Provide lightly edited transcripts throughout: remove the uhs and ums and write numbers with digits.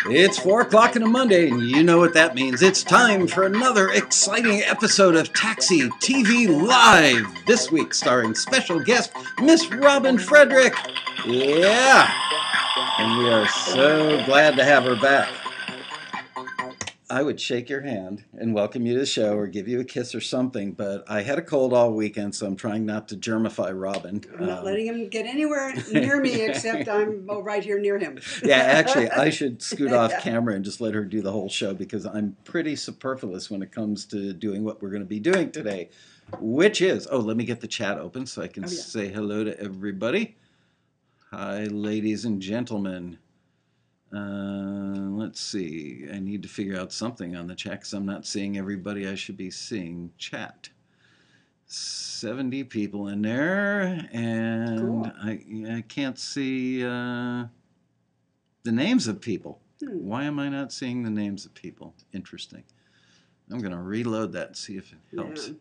It's 4 o'clock on a Monday, and you know what that means. It's time for another exciting episode of Taxi TV Live. This week, starring special guest, Miss Robin Frederick. Yeah, and we are so glad to have her back. I would shake your hand and welcome you to the show or give you a kiss or something, but I had a cold all weekend, so I'm trying not to germify Robin. I'm not letting him get anywhere near me except I'm right here near him. Yeah, actually, I should scoot off camera and just let her do the whole show because I'm pretty superfluous when it comes to doing what we're going to be doing today, which is, let me get the chat open so I can say hello to everybody. Hi, ladies and gentlemen. Let's see. I need to figure out something on the chat because I'm not seeing everybody I should be seeing. Chat. 70 people in there, and cool. I can't see the names of people. Why am I not seeing the names of people? Interesting. I'm going to reload that and see if it helps.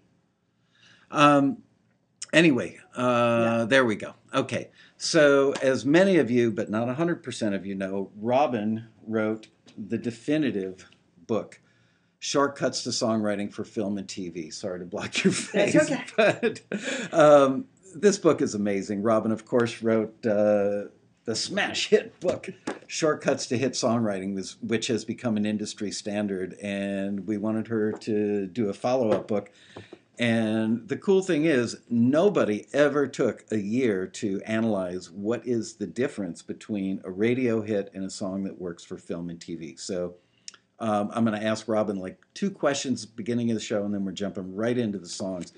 Yeah. Anyway, there we go. Okay, so as many of you, but not 100% of you know, Robin wrote the definitive book, Shortcuts to Songwriting for Film and TV. Sorry to block your face. That's okay. But this book is amazing. Robin, of course, wrote the smash hit book, Shortcuts to Hit Songwriting, which has become an industry standard, and we wanted her to do a follow-up book. And the cool thing is, nobody ever took a year to analyze what is the difference between a radio hit and a song that works for film and TV. So I'm going to ask Robin like 2 questions at the beginning of the show, and then we're jumping right into the songs.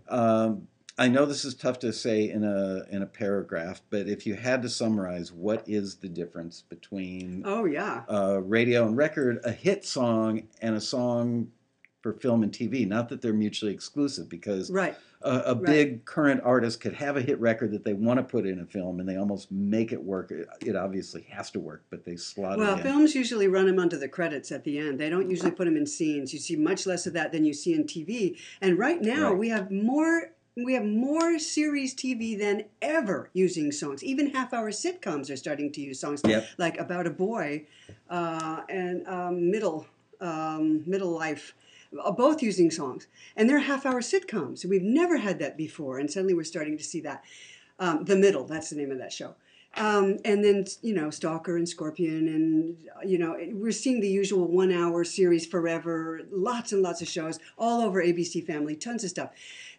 I know this is tough to say in a paragraph, but if you had to summarize, what is the difference between radio and record, a hit song, and a song for film and TV? Not that they're mutually exclusive, because a big current artist could have a hit record that they want to put in a film, and they almost make it work. It obviously has to work, but they slot it in. Well, films usually run them under the credits at the end. They don't usually put them in scenes. You see much less of that than you see in TV. And right now we have more series TV than ever using songs. Even half-hour sitcoms are starting to use songs, like About a Boy and Middle Life. Both using songs, and they're half-hour sitcoms. We've never had that before, and suddenly we're starting to see that. The Middle, that's the name of that show. And then, Stalker and Scorpion, and, we're seeing the usual 1-hour series forever, lots and lots of shows, all over ABC Family, tons of stuff.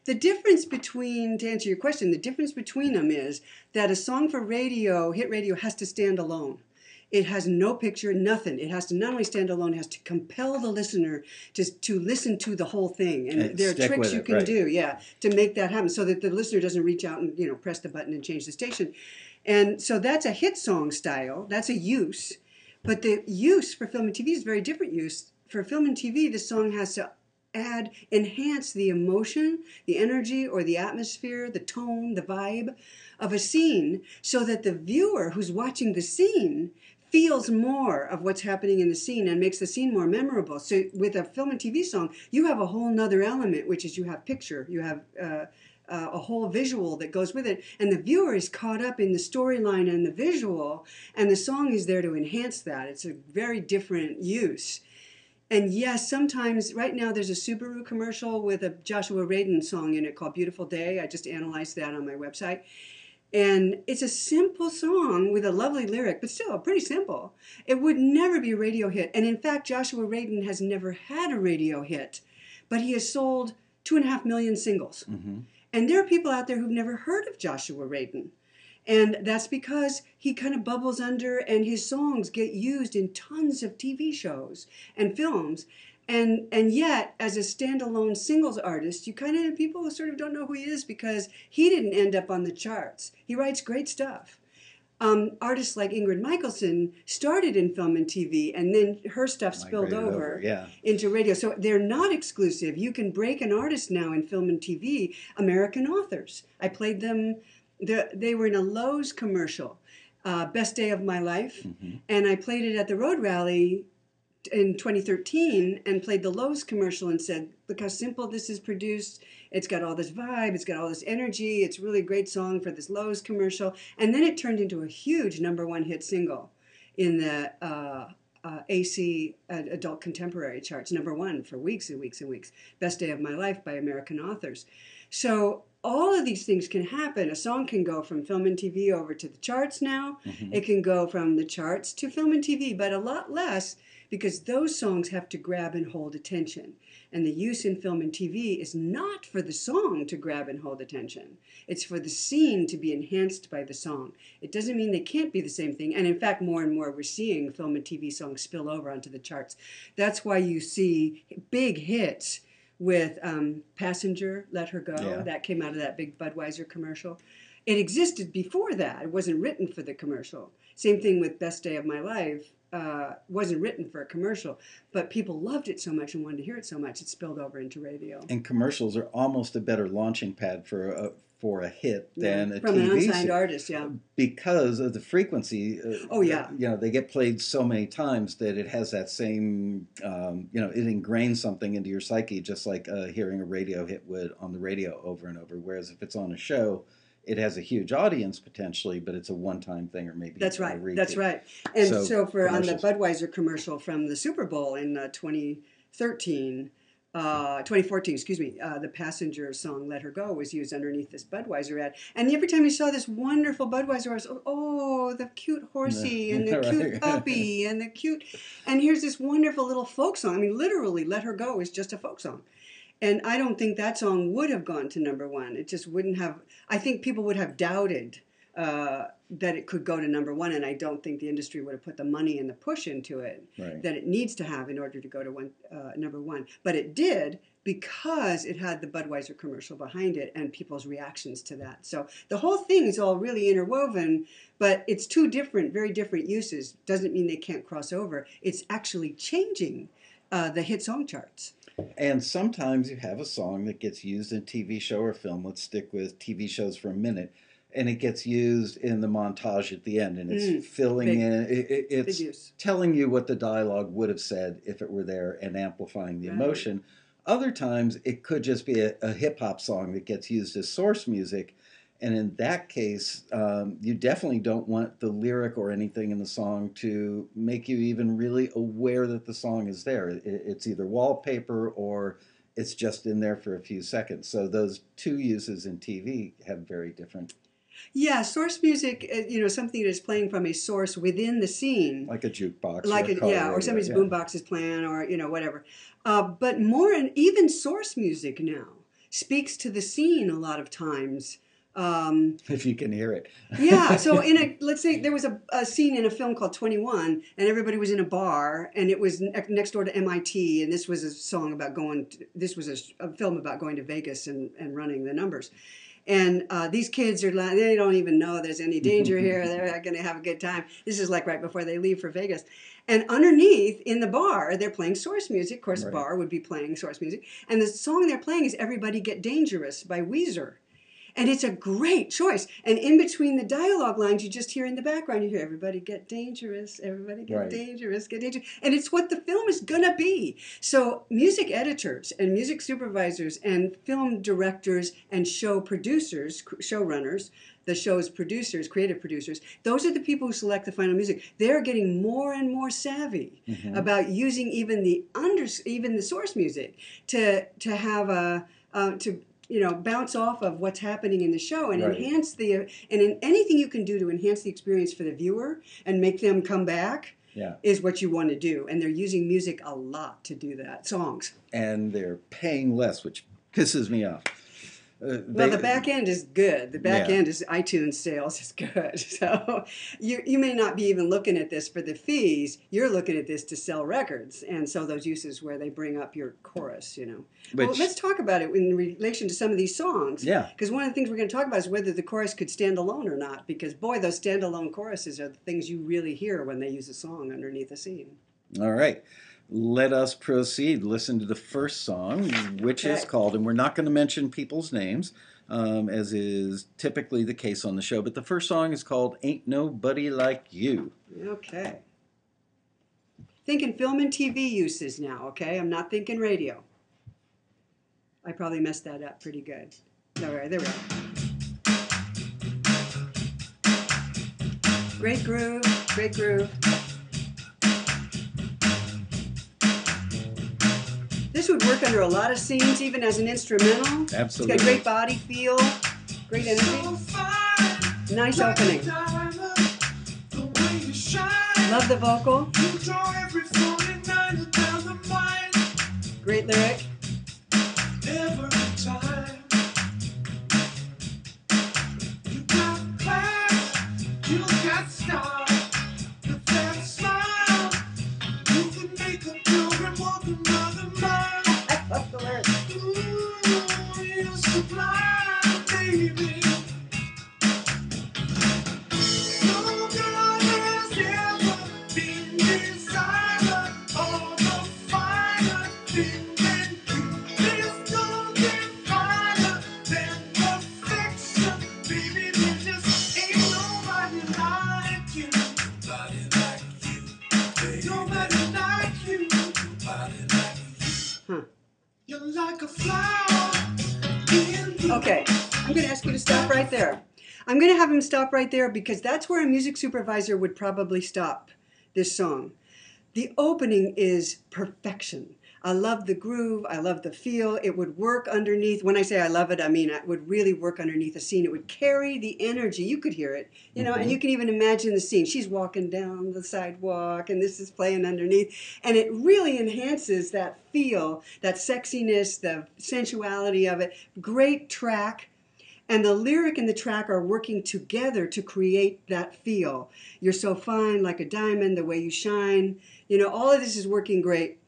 The difference between, to answer your question, the difference between them is that a song for radio, hit radio, has to stand alone. It has no picture, nothing. It has to not only stand alone, it has to compel the listener to listen to the whole thing. And there are tricks you can do, to make that happen so that the listener doesn't reach out and, press the button and change the station. And so that's a hit song style. That's a use. But the use for film and TV is very different use. For film and TV, the song has to enhance the emotion, the energy, or the atmosphere, the tone, the vibe of a scene, so that the viewer who's watching the scene feels more of what's happening in the scene and makes the scene more memorable. So with a film and TV song, you have a whole nother element, which is you have picture, you have a whole visual that goes with it, and the viewer is caught up in the storyline and the visual, and the song is there to enhance that. It's a very different use. And yes, sometimes, right now there's a Subaru commercial with a Joshua Radin song in it called Beautiful Day. I just analyzed that on my website. And it's a simple song with a lovely lyric, but still pretty simple. It would never be a radio hit. And in fact, Joshua Radin has never had a radio hit, but he has sold 2.5 million singles. Mm-hmm. And there are people out there who've never heard of Joshua Radin. And that's because he kind of bubbles under, and his songs get used in tons of TV shows and films. And yet, as a standalone singles artist, people sort of don't know who he is because he didn't end up on the charts. He writes great stuff. Artists like Ingrid Michaelson started in film and TV, and then her stuff spilled over into radio. So they're not exclusive. You can break an artist now in film and TV. American authors. I played them. They were in a Lowe's commercial, Best Day of My Life, and I played it at the Road Rally in 2013 and played the Lowe's commercial and said, look how simple this is produced. It's got all this vibe. It's got all this energy. It's really a great song for this Lowe's commercial. And then it turned into a huge #1 hit single in the AC adult contemporary charts, #1 for weeks and weeks and weeks. Best Day of My Life by American authors. So all of these things can happen. A song can go from film and TV over to the charts now. Mm-hmm. It can go from the charts to film and TV, but a lot less because those songs have to grab and hold attention. And the use in film and TV is not for the song to grab and hold attention. It's for the scene to be enhanced by the song. It doesn't mean they can't be the same thing. And in fact, more and more we're seeing film and TV songs spill over onto the charts. That's why you see big hits with Passenger, Let Her Go. Yeah. That came out of that big Budweiser commercial. It existed before that. It wasn't written for the commercial. Same thing with Best Day of My Life. Wasn't written for a commercial, but people loved it so much and wanted to hear it so much, it spilled over into radio. And commercials are almost a better launching pad for a hit than a from TV an unsigned artist, because of the frequency. They get played so many times that it has that same, it ingrains something into your psyche, just like hearing a radio hit would on the radio over and over. Whereas if it's on a show, it has a huge audience potentially, but it's a one-time thing or maybe that's right. That's right. And so for on the Budweiser commercial from the Super Bowl in 2014, the Passenger song "Let Her Go" was used underneath this Budweiser ad. And every time you saw this wonderful Budweiser, I was, oh, the cute horsey and the cute puppy and and here's this wonderful little folk song. I mean, literally, "Let Her Go" is just a folk song. And I don't think that song would have gone to #1. It just wouldn't have. I think people would have doubted that it could go to #1, and I don't think the industry would have put the money and the push into it that it needs to have in order to go to #1. But it did because it had the Budweiser commercial behind it and people's reactions to that. So the whole thing is all really interwoven, but it's two different, very different uses. Doesn't mean they can't cross over. It's actually changing the hit song charts. And sometimes you have a song that gets used in a TV show or film. Let's stick with TV shows for a minute. And it gets used in the montage at the end. And it's filling in. It's telling you what the dialogue would have said if it were there and amplifying the emotion. Other times it could just be a hip-hop song that gets used as source music. And in that case, you definitely don't want the lyric or anything in the song to make you even really aware that the song is there. It's either wallpaper or it's just in there for a few seconds. So those two uses in TV have very different. Yeah, source music, something that is playing from a source within the scene. Like a jukebox. Or somebody's boombox is playing or, whatever. But more, and even source music now speaks to the scene a lot of times. If you can hear it. Yeah. So let's say there was a scene in a film called 21 and everybody was in a bar and it was next door to MIT and this was a song about this was a film about going to Vegas and running the numbers. And these kids they don't even know there's any danger here. They're going to have a good time. This is like right before they leave for Vegas. And underneath in the bar, they're playing source music. Of course, a bar would be playing source music. And the song they're playing is Everybody Get Dangerous by Weezer. And it's a great choice. And in between the dialogue lines, you just hear in the background, you hear, everybody get dangerous, everybody get dangerous, get dangerous. And it's what the film is going to be. So music editors and music supervisors and film directors and show producers, showrunners, the show's producers, creative producers, those are the people who select the final music. They're getting more and more savvy about using even the source music to have bounce off of what's happening in the show and enhance anything you can do to enhance the experience for the viewer and make them come back is what you want to do. And they're using music a lot to do that, songs. And they're paying less, which pisses me off. Well, the back end is good. The back end is iTunes sales is good. So you may not be even looking at this for the fees. You're looking at this to sell records. And so those uses where they bring up your chorus, Well, let's talk about it in relation to some of these songs. Yeah. Because one of the things we're going to talk about is whether the chorus could stand alone or not. Because, boy, those standalone choruses are the things you really hear when they use a song underneath a scene. All right. Let us proceed. Listen to the first song, which is called, and we're not going to mention people's names, as is typically the case on the show, but the first song is called Ain't Nobody Like You. Okay. Thinking film and TV uses now, okay? I'm not thinking radio. I probably messed that up pretty good. All right, there we go. Great groove, great groove. This would work under a lot of scenes, even as an instrumental. Absolutely. It's got great body feel, great energy. Nice opening. Love the vocal. Great lyric. Okay, I'm going to ask you to stop right there. I'm going to have him stop right there because that's where a music supervisor would probably stop this song. The opening is perfection. I love the groove. I love the feel. It would work underneath. When I say I love it, I mean it would really work underneath a scene. It would carry the energy. You could hear it, you know, and you can even imagine the scene. She's walking down the sidewalk and this is playing underneath. And it really enhances that feel, that sexiness, the sensuality of it. Great track. And the lyric and the track are working together to create that feel. You're so fine like a diamond, the way you shine. You know, all of this is working great.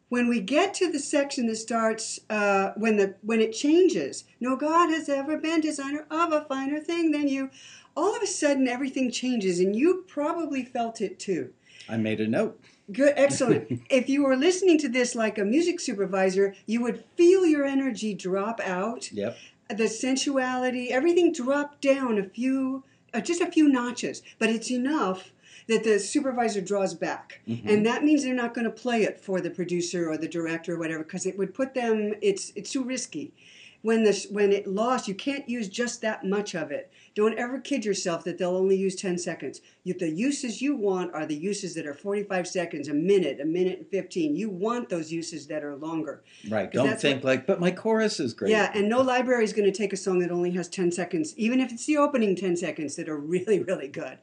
When we get to the section that starts, when it changes, no God has ever been designer of a finer thing than you, all of a sudden everything changes, and you probably felt it too. I made a note. Good, excellent. If you were listening to this like a music supervisor, you would feel your energy drop out. Yep. The sensuality, everything dropped down just a few notches, but it's enough that the supervisor draws back. And that means they're not going to play it for the producer or the director or whatever, because it would put them, it's too risky. When it lost, you can't use just that much of it. Don't ever kid yourself that they'll only use 10 seconds. The uses you want are the uses that are 45 seconds, a minute and 15. You want those uses that are longer. Right. Don't think but my chorus is great. Yeah, and no library is going to take a song that only has 10 seconds, even if it's the opening 10 seconds that are really, really good,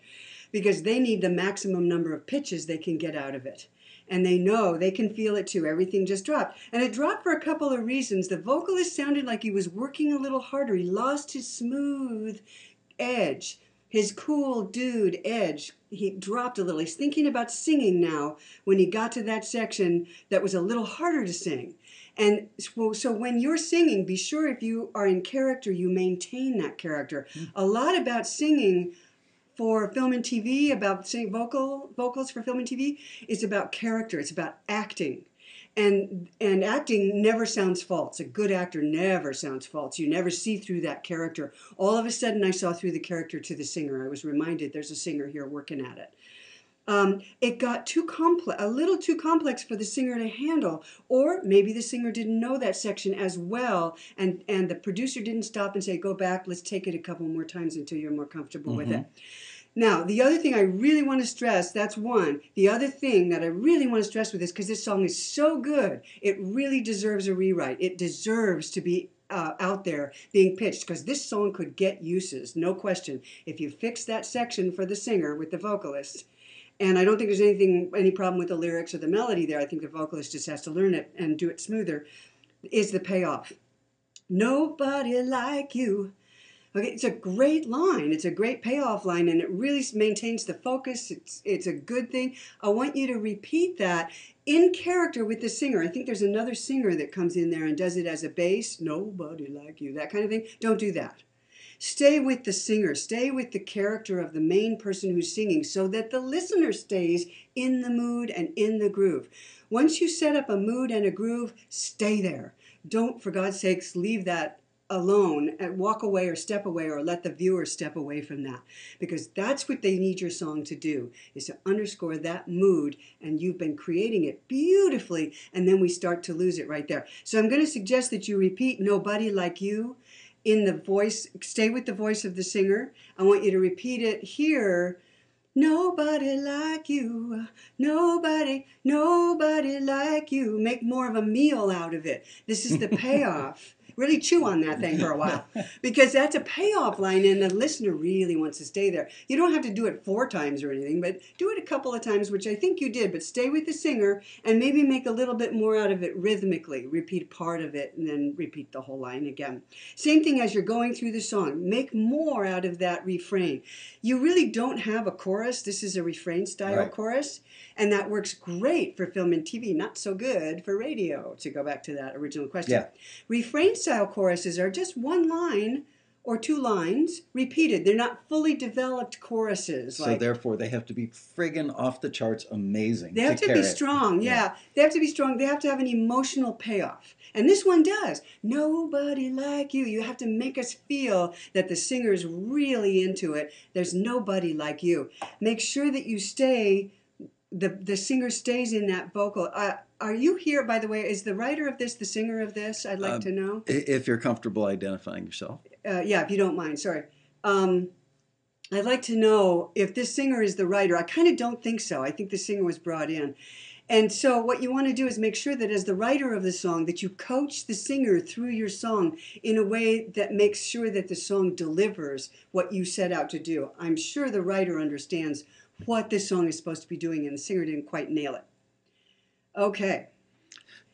because they need the maximum number of pitches they can get out of it. And they know, they can feel it too. Everything just dropped. And it dropped for a couple of reasons. The vocalist sounded like he was working a little harder. He lost his smooth edge, his cool dude edge. He dropped a little. He's thinking about singing now when he got to that section that was a little harder to sing. And so when you're singing, be sure if you are in character, you maintain that character. A lot about singing for film and TV, about vocals for film and TV, is about character. It's about acting. And acting never sounds false. A good actor never sounds false. You never see through that character. All of a sudden, I saw through the character to the singer. I was reminded there's a singer here working at it. It got a little too complex for the singer to handle, or maybe the singer didn't know that section as well, and the producer didn't stop and say, go back, let's take it a couple more times until you're more comfortable with it. Now, the other thing I really want to stress, that's one. The other thing that I really want to stress with this, because this song is so good, it really deserves a rewrite. It deserves to be out there being pitched, because this song could get uses, no question, if you fix that section for the singer with the vocalist. And I don't think there's any problem with the lyrics or the melody there. I think the vocalist just has to learn it and do it smoother, is the payoff. Nobody like you. Okay, it's a great line. It's a great payoff line, and it really maintains the focus. It's a good thing. I want you to repeat that in character with the singer. I think there's another singer that comes in there and does it as a bass. Nobody like you, that kind of thing. Don't do that. Stay with the singer. Stay with the character of the main person who's singing so that the listener stays in the mood and in the groove. Once you set up a mood and a groove, stay there. Don't, for God's sakes, leave that alone and walk away or step away or let the viewer step away from that, because that's what they need your song to do, is to underscore that mood, and you've been creating it beautifully, and then we start to lose it right there. So I'm going to suggest that you repeat Nobody Like You in the voice, stay with the voice of the singer. I want you to repeat it here. Nobody like you, nobody, nobody like you. Make more of a meal out of it. This is the payoff. Really chew on that thing for a while, because that's a payoff line and the listener really wants to stay there. You don't have to do it 4 times or anything, but do it a couple of times, which I think you did, but stay with the singer and maybe make a little bit more out of it rhythmically. Repeat part of it and then repeat the whole line again. Same thing as you're going through the song. Make more out of that refrain. You really don't have a chorus. This is a refrain style chorus, and that works great for film and TV, not so good for radio, to go back to that original question. Yeah. Refrain style choruses are just 1 line or 2 lines repeated. They're not fully developed choruses. So therefore, they have to be friggin' off the charts amazing. They have to be strong, yeah. They have to be strong. They have to have an emotional payoff. And this one does. Nobody like you. You have to make us feel that the singer's really into it. There's nobody like you. Make sure that you stay, the singer stays in that vocal. Are you here, by the way? Is the writer of this the singer of this? I'd like to know. If you're comfortable identifying yourself. Yeah, if you don't mind. Sorry. I'd like to know if this singer is the writer. I kind of don't think so. I think the singer was brought in. And so what you want to do is make sure that as the writer of the song, that you coach the singer through your song in a way that makes sure that the song delivers what you set out to do. I'm sure the writer understands what this song is supposed to be doing, and the singer didn't quite nail it. Okay.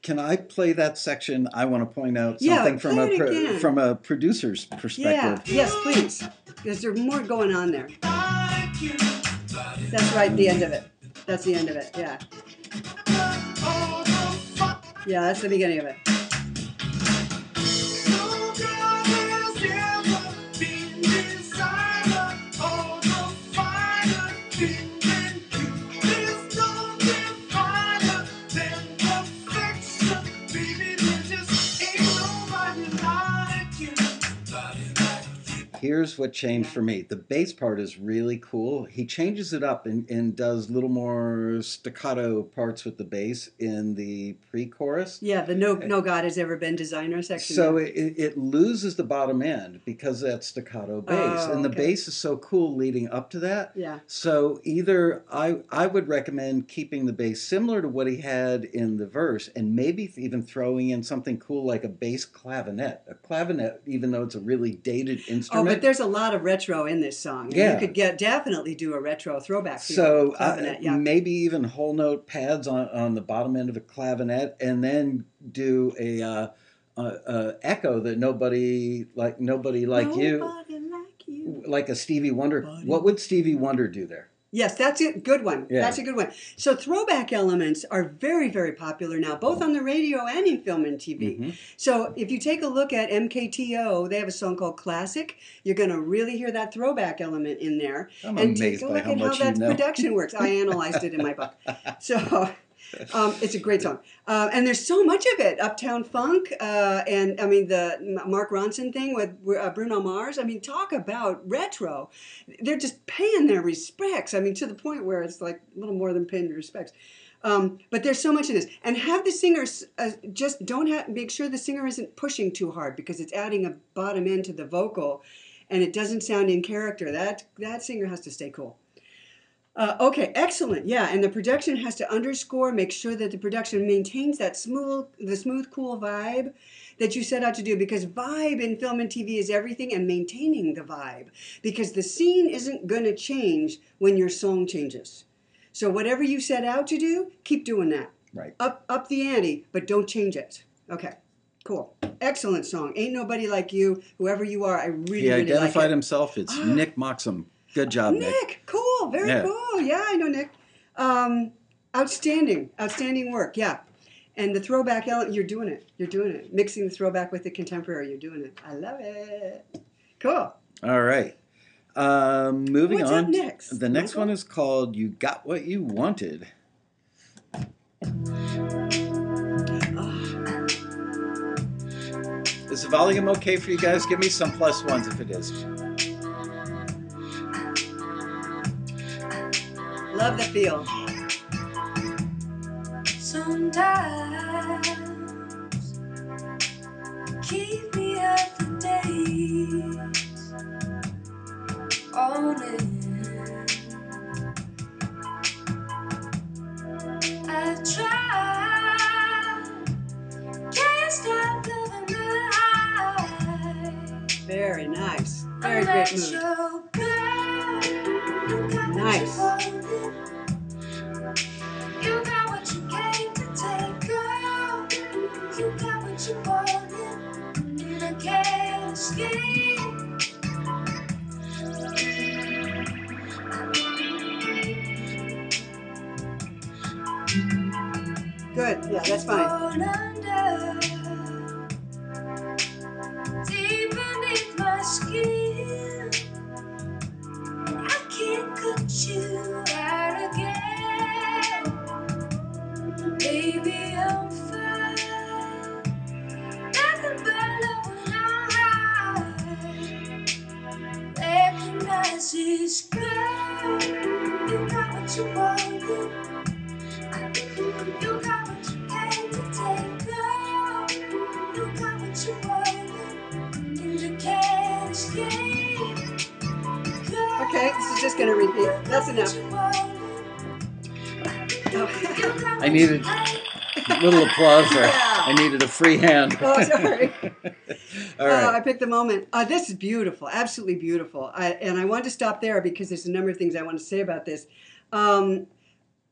Can I play that section? I want to point out something from a producer's perspective. Yeah, yes, please. Because there's more going on there. That's right, the end of it. That's the end of it, yeah. Yeah, that's the beginning of it. Here's what changed for me. The bass part is really cool. He changes it up and does a little more staccato parts with the bass in the pre-chorus. Yeah, the No God Has Ever Been designer section. So it loses the bottom end because of that staccato bass. And the bass is so cool leading up to that. Yeah. So either I would recommend keeping the bass similar to what he had in the verse, and maybe even throwing in something cool like a bass clavinet. A clavinet, even though it's a really dated instrument. But there's a lot of retro in this song. Yeah. You could definitely do a retro throwback. So maybe even whole note pads on the bottom end of a clavinet, and then do a echo that nobody like you, like a Stevie Wonder. What would Stevie Wonder do there? Yes, that's a good one. Yeah. That's a good one. So throwback elements are very, very popular now, both on the radio and in film and TV. Mm-hmm. So if you take a look at MKTO, they have a song called Classic. You're going to really hear that throwback element in there. I'm amazed by how much you know. That production works. I analyzed it in my book. So it's a great song. And there's so much of it. Uptown Funk, and I mean the Mark Ronson thing with Bruno Mars. I mean, talk about retro. They're just paying their respects. I mean, to the point where it's like a little more than paying their respects. But there's so much in this. And have the singers just make sure the singer isn't pushing too hard, because it's adding a bottom end to the vocal and it doesn't sound in character. That singer has to stay cool. Okay, excellent. Yeah, and the production has to underscore, make sure that the production maintains the smooth, cool vibe that you set out to do, because vibe in film and TV is everything, and maintaining the vibe, because the scene isn't going to change when your song changes. So whatever you set out to do, keep doing that. Right. Up the ante, but don't change it. Okay, cool. Excellent song. Ain't Nobody Like You. Whoever you are, I really, really like it. He identified himself. It's Nick Moxham. Good job, Nick. Nick, cool, very cool. Yeah, I know Nick. Outstanding work. Yeah, and the throwback element, you're doing it. Mixing the throwback with the contemporary, you're doing it. I love it. Cool. All right. Moving What's on. Up next? The next one is called "You Got What You Wanted." Is the volume okay for you guys? Give me some plus ones if it is. Love the feel. Sometimes keep me up for days on it. I try, can't stop loving the high. Very nice. Very great mood. Nice. You got what you came to take, girl. You got what you wanted, and I can't escape. Good. Yeah, that's fine. Deep beneath my skin, I can't cut you out again. Baby, I'm fine. Nothing but love when I'm high. Recognize this girl. You got what you wanted. You got what you came to take, girl. You got what you wanted, and you can't escape. Girl, Okay, this is just going to repeat. That's enough. I needed a little applause there. Yeah. I needed a free hand. Oh, sorry. All right. I picked the moment. This is beautiful, absolutely beautiful. And I wanted to stop there because there's a number of things I want to say about this.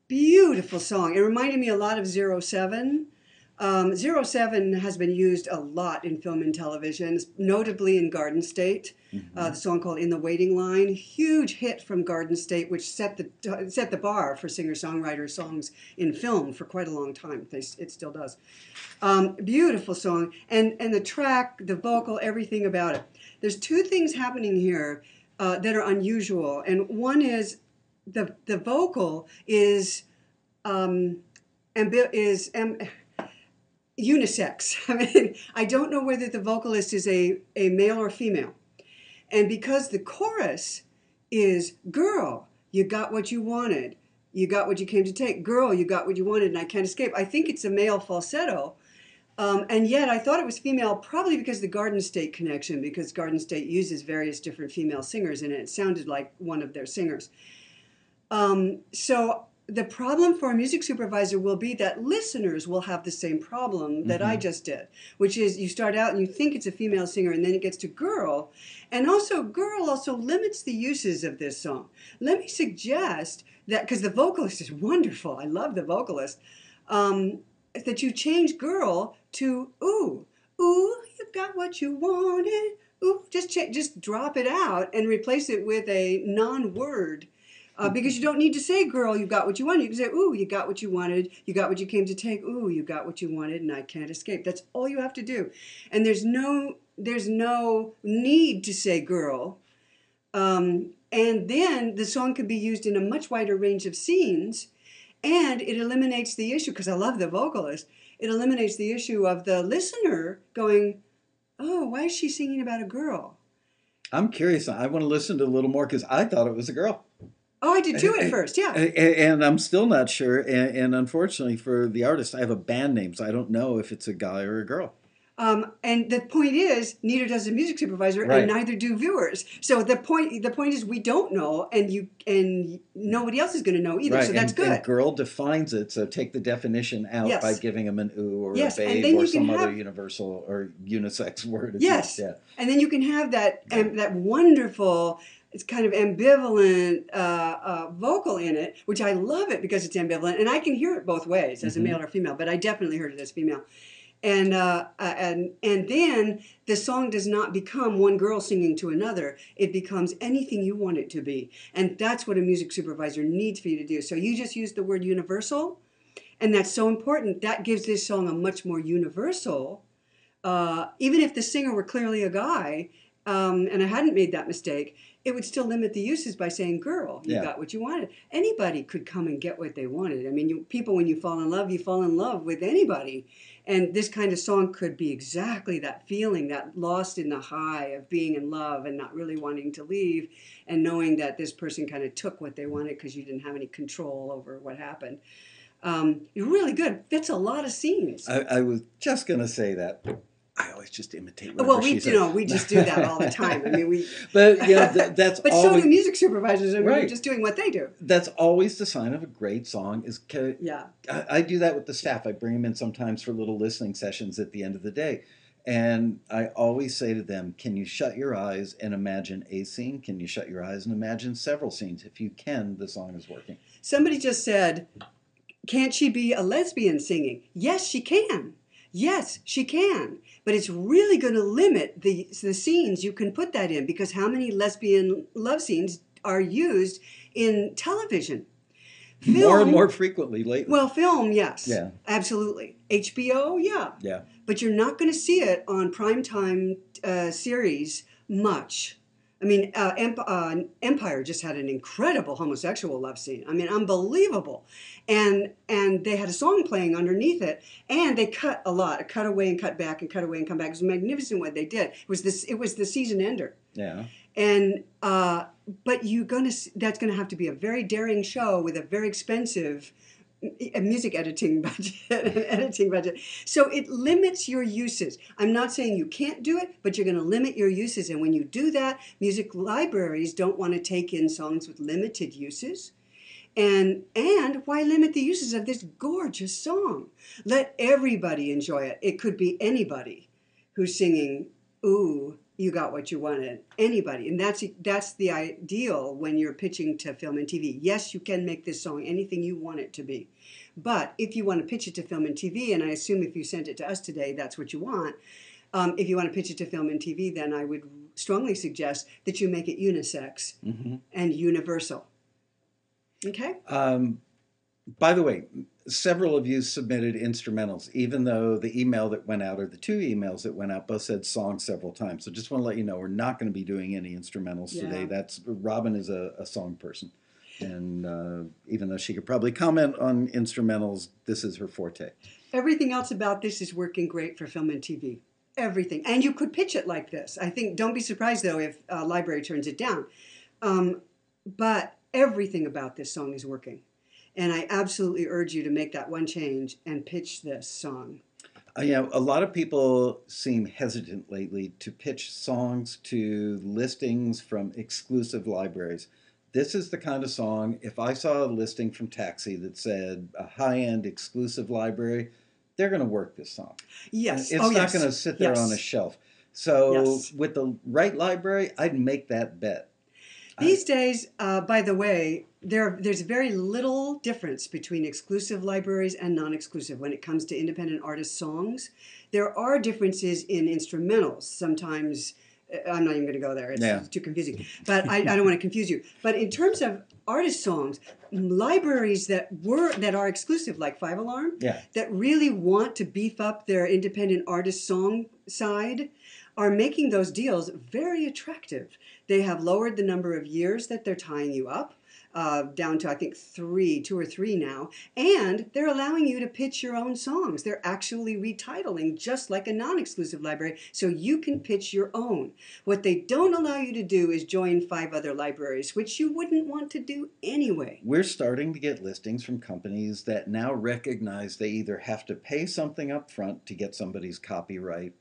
Beautiful song. It reminded me a lot of 07. 07 has been used a lot in film and television, notably in Garden State. The song called "In the Waiting Line," huge hit from Garden State, which set the bar for singer-songwriter songs in film for quite a long time. It still does. Beautiful song, and the track, the vocal, everything about it. There's two things happening here that are unusual, and one is the vocal is unisex. I mean, I don't know whether the vocalist is a male or female. And because the chorus is, girl, you got what you wanted. You got what you came to take. Girl, you got what you wanted, and I can't escape. I think it's a male falsetto. And yet I thought it was female, probably because of the Garden State connection, because Garden State uses various different female singers in it. It sounded like one of their singers. So the problem for a music supervisor will be that listeners will have the same problem that I just did, which is you start out and you think it's a female singer, and then it gets to girl. And also, girl also limits the uses of this song. Let me suggest that, because the vocalist is wonderful, I love the vocalist, that you change girl to ooh. Ooh, you got what you wanted. Ooh, just drop it out and replace it with a non-word. Because you don't need to say, girl, you got what you wanted. You can say, ooh, you got what you wanted. You got what you came to take. Ooh, you got what you wanted, and I can't escape. That's all you have to do. And there's no need to say girl. And then the song can be used in a much wider range of scenes, and it eliminates the issue, because I love the vocalist, it eliminates the issue of the listener going, oh, why is she singing about a girl? I'm curious. I want to listen to a little more because I thought it was a girl. Oh, I did too at first, yeah. And I'm still not sure. And unfortunately for the artist, I have a band name, so I don't know if it's a guy or a girl. And the point is, neither does the music supervisor, Right. and neither do viewers. So the point is, we don't know, and nobody else is going to know either. Right. So that's good. And girl defines it, so take the definition out Yes. by giving them an ooh or Yes, a and babe then or you can some other have- universal or unisex word. Yes, Yeah. and then you can have that that wonderful, it's kind of ambivalent vocal in it, which I love it because it's ambivalent, and I can hear it both ways as a male or female, but I definitely heard it as female. And then the song does not become one girl singing to another. It becomes anything you want it to be. And that's what a music supervisor needs for you to do. So you just used the word universal, and that's so important. That gives this song a much more universal, even if the singer were clearly a guy, and I hadn't made that mistake, it would still limit the uses by saying, girl, you Yeah. got what you wanted. Anybody could come and get what they wanted. I mean, people, when you fall in love with anybody. And this kind of song could be exactly that feeling, that lost in the high of being in love and not really wanting to leave, and knowing that this person kind of took what they wanted because you didn't have any control over what happened. Really good. Fits a lot of scenes. I was just going to say that. I always just imitate whatever Well, she says. we just do that all the time. I mean, But that's but always, so do music supervisors. I mean, Right. we're just doing what they do. that's always the sign of a great song. Yeah. I do that with the staff. I bring them in sometimes for little listening sessions at the end of the day. And I always say to them, can you shut your eyes and imagine a scene? Can you shut your eyes and imagine several scenes? If you can, the song is working. Somebody just said, can't she be a lesbian singing? Yes, she can. Yes, she can. But it's really going to limit the scenes you can put that in, because how many lesbian love scenes are used in television? More and more frequently lately. Well, film, yes. Yeah. Absolutely. HBO, yeah. Yeah. But you're not going to see it on primetime series much. I mean, Empire just had an incredible homosexual love scene. I mean, unbelievable. And they had a song playing underneath it, and they cut a lot. Cut away and cut back and cut away and come back. It was magnificent what they did. It was the season ender. Yeah. And but that's gonna have to be a very daring show with a very expensive music editing budget. So it limits your uses. I'm not saying you can't do it, but you're going to limit your uses. And when you do that, music libraries don't want to take in songs with limited uses. And why limit the uses of this gorgeous song? Let everybody enjoy it. It could be anybody who's singing, ooh, you got what you wanted. Anybody. And that's the ideal when you're pitching to film and TV. Yes, you can make this song anything you want it to be. But if you want to pitch it to film and TV, and I assume if you sent it to us today, that's what you want. If you want to pitch it to film and TV, then I would strongly suggest that you make it unisex and universal. Okay? By the way, several of you submitted instrumentals, even though the email that went out, or the two emails that went out, both said song several times. So just want to let you know, we're not going to be doing any instrumentals today. Robin is a song person. And even though she could probably comment on instrumentals, this is her forte. Everything else about this is working great for film and TV. Everything. And you could pitch it like this. I think, don't be surprised, though, if a library turns it down. But everything about this song is working. And I absolutely urge you to make that one change and pitch this song. A lot of people seem hesitant lately to pitch songs to listings from exclusive libraries. This is the kind of song, if I saw a listing from Taxi that said a high-end exclusive library, they're going to work this song. Yes. It's not going to sit there on a shelf. So with the right library, I'd make that bet. These days, by the way, there's very little difference between exclusive libraries and non-exclusive when it comes to independent artist songs. There are differences in instrumentals. Sometimes, I'm not even going to go there. It's too confusing. But I don't want to confuse you. But in terms of artist songs, libraries that are exclusive, like Five Alarm, that really want to beef up their independent artist song side, are making those deals very attractive. They have lowered the number of years that they're tying you up, down to, I think, 2 or 3 now. And they're allowing you to pitch your own songs. They're actually retitling just like a non-exclusive library, so you can pitch your own. What they don't allow you to do is join 5 other libraries, which you wouldn't want to do anyway. We're starting to get listings from companies that now recognize they either have to pay something up front to get somebody's copyright,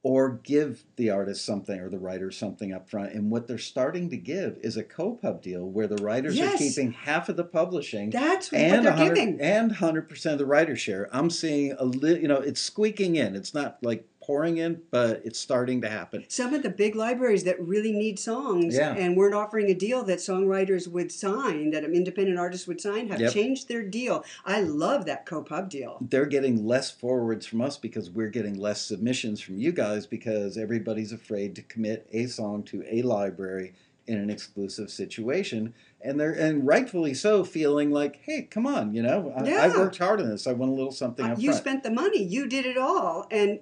or give the artist something or the writer something up front. And what they're starting to give is a co-pub deal where the writers are keeping half of the publishing. That's what they're giving. And 100% of the writer share. I'm seeing it's squeaking in. It's not like pouring in, but it's starting to happen. Some of the big libraries that really need songs and weren't offering a deal that songwriters would sign, that independent artists would sign, have changed their deal. I love that co-pub deal. They're getting less forwards from us because we're getting less submissions from you guys, because everybody's afraid to commit a song to a library in an exclusive situation. And rightfully so, feeling like, hey, come on, I worked hard on this. I want a little something up front. You spent the money. You did it all. And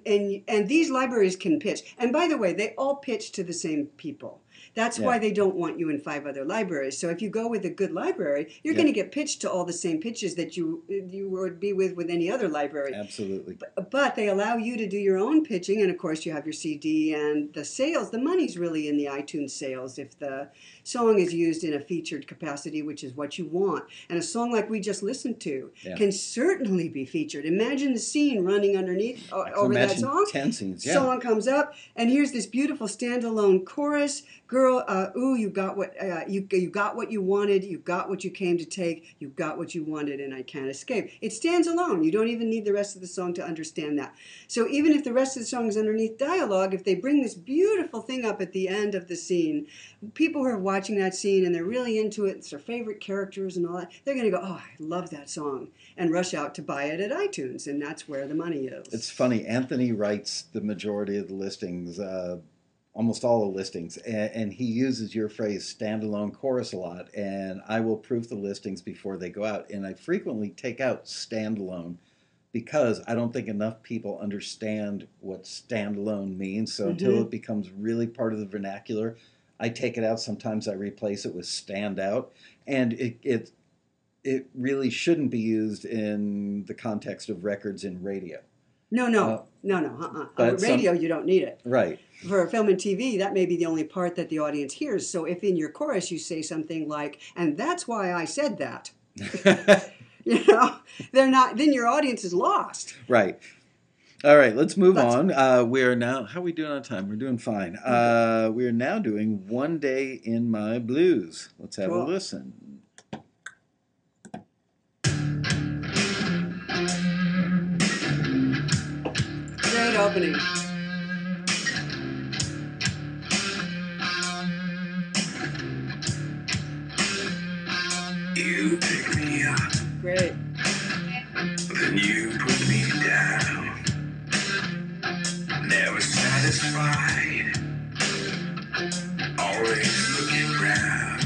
these libraries can pitch. And by the way, they all pitch to the same people. That's why they don't want you in 5 other libraries. So if you go with a good library, you're going to get pitched to all the same pitches that you would be with any other library. Absolutely. But they allow you to do your own pitching, and of course you have your CD and the sales. The money's really in the iTunes sales if the song is used in a featured capacity, which is what you want. And a song like we just listened to can certainly be featured. Imagine the scene running underneath over that song. 10 scenes, Song comes up, and here's this beautiful standalone chorus. Girl, ooh, you got what you got what you wanted. You got what you came to take. You got what you wanted, and I can't escape. It stands alone. You don't even need the rest of the song to understand that. So even if the rest of the song is underneath dialogue, if they bring this beautiful thing up at the end of the scene, people who are watching that scene and they're really into it, it's their favorite characters and all that, they're going to go, oh, I love that song, and rush out to buy it at iTunes, and that's where the money is. It's funny. Anthony writes the majority of the listings, almost all the listings, and he uses your phrase standalone chorus a lot, and I will proof the listings before they go out, and I frequently take out standalone because I don't think enough people understand what standalone means. So until it becomes really part of the vernacular, I take it out. Sometimes I replace it with stand out, and it really shouldn't be used in the context of records in radio. No. Radio, you don't need it. Right. For film and TV, that may be the only part that the audience hears. So if in your chorus you say something like, and that's why I said that, they're not, then your audience is lost. Right. All right, let's move on. We are now, how are we doing on time? We're doing fine. We are now doing One Day in My Blues. Let's have a listen. Great opening. You pick me up, Great. then you put me down. Never satisfied, always looking round.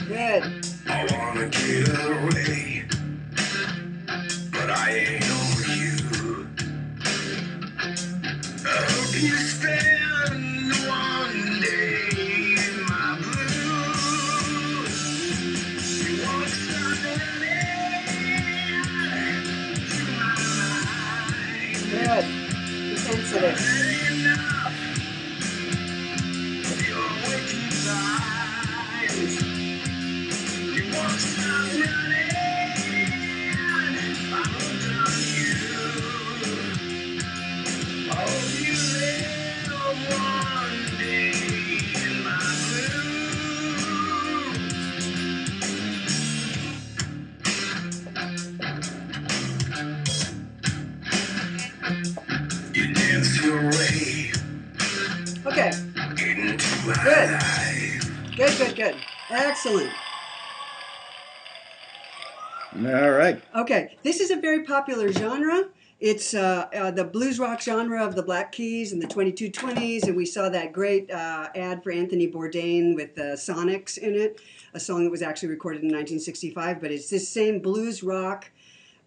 Good. I wanna get away, but I ain't over you. I hope you spend one day in my blues. You want something to my mind. Good. Sensitive. Enough. Your waking eyes. You want something I'm hooked on you. Oh, you live one day in my blues. You dance your way Okay. into my Good. life. Good. Excellent. All right. Okay, this is a very popular genre. It's the blues rock genre of the Black Keys and the 2220s, and we saw that great ad for Anthony Bourdain with the Sonics in it, a song that was actually recorded in 1965, but it's this same blues rock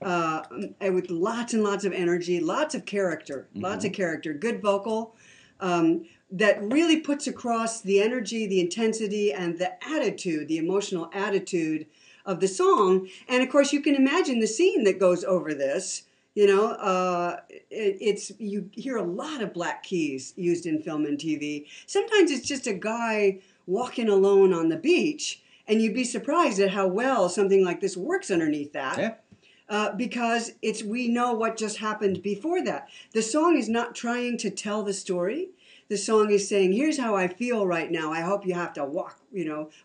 with lots and lots of energy, lots of character, good vocal, that really puts across the energy, the intensity, and the attitude, the emotional attitude of the song. And of course, you can imagine the scene that goes over this. You hear a lot of Black Keys used in film and TV. Sometimes it's just a guy walking alone on the beach, and you'd be surprised at how well something like this works underneath that. Yeah. Because we know what just happened before that. The song is not trying to tell the story. The song is saying, here's how I feel right now. I hope you have to walk,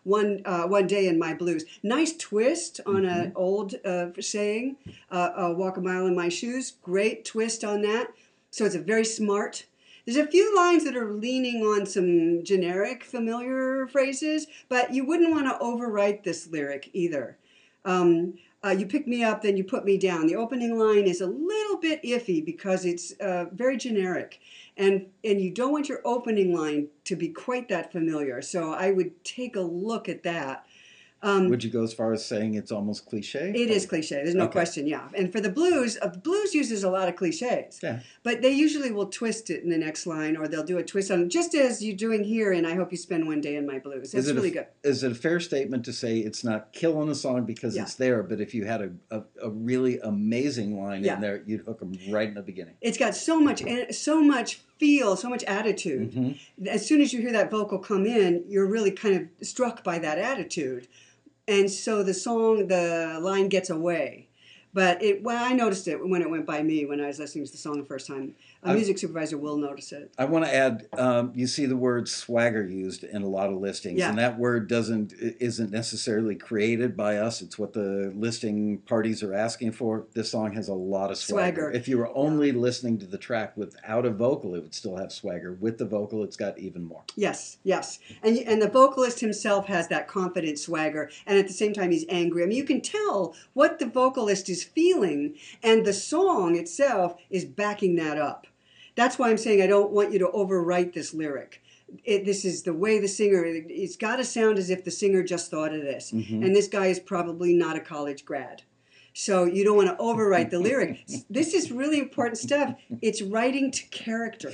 one day in my blues. Nice twist on an old saying, walk a mile in my shoes. Great twist on that. So it's a very smart. There's a few lines that are leaning on some generic, familiar phrases, but you wouldn't want to overwrite this lyric either. You pick me up, then you put me down. The opening line is a little bit iffy because it's very generic. And you don't want your opening line to be quite that familiar. So I would take a look at that. Would you go as far as saying it's almost cliche? It is cliche. There's no question. Yeah. And for the blues uses a lot of cliches. Yeah. But they usually will twist it in the next line, or they'll do a twist on it, just as you're doing here in I Hope You Spend One Day in My Blues. That's really good. Is it a fair statement to say it's not killing a song because it's there, but if you had a really amazing line in there, you'd hook them right in the beginning? It's got so much feel, so much attitude. Mm-hmm. As soon as you hear that vocal come in, you're really kind of struck by that attitude. And so the line gets away. But I noticed it when it went by me when I was listening to the song the first time. A music supervisor will notice it. I want to add, you see the word swagger used in a lot of listings, and that word isn't necessarily created by us. It's what the listing parties are asking for. This song has a lot of swagger. If you were only listening to the track without a vocal, it would still have swagger. With the vocal, it's got even more. Yes. And the vocalist himself has that confident swagger, and at the same time, he's angry. I mean, you can tell what the vocalist is feeling, and the song itself is backing that up. That's why I'm saying I don't want you to overwrite this lyric. This is the way the singer, it's got to sound as if the singer just thought of this. Mm-hmm. And this guy is probably not a college grad. So you don't want to overwrite the lyric. This is really important stuff. It's writing to character.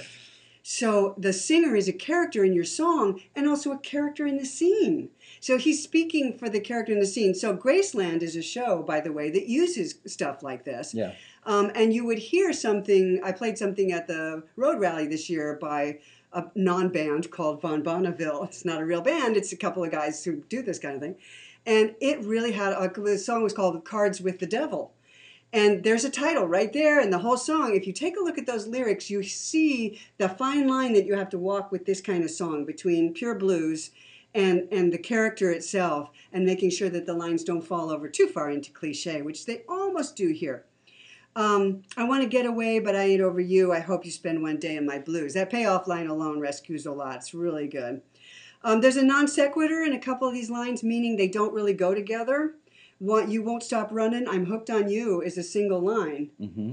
So the singer is a character in your song and also a character in the scene. So he's speaking for the character in the scene. So Graceland is a show, by the way, that uses stuff like this. Yeah. And you would hear something, I played something at the Road Rally this year by a non-band called Von Bonneville. It's not a real band, it's a couple of guys who do this kind of thing. And it really the song was called Cards with the Devil. And there's a title right there, and the whole song, if you take a look at those lyrics, you see the fine line that you have to walk with this kind of song between pure blues and the character itself, and making sure that the lines don't fall over too far into cliche, which they almost do here. I want to get away, but I ain't over you. I hope you spend one day in my blues. That payoff line alone rescues a lot. It's really good. There's a non sequitur in a couple of these lines, meaning they don't really go together. You won't stop running. I'm hooked on you is a single line. Mm-hmm.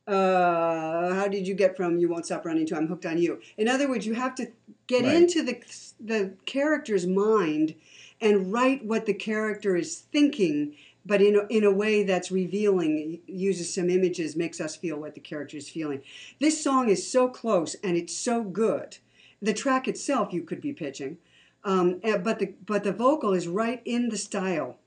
How did you get from you won't stop running to I'm hooked on you? In other words, you have to get into the character's mind and write what the character is thinking, but in a way that's revealing, uses some images, makes us feel what the character is feeling. This song is so close and it's so good. The track itself you could be pitching, but the vocal is right in the style.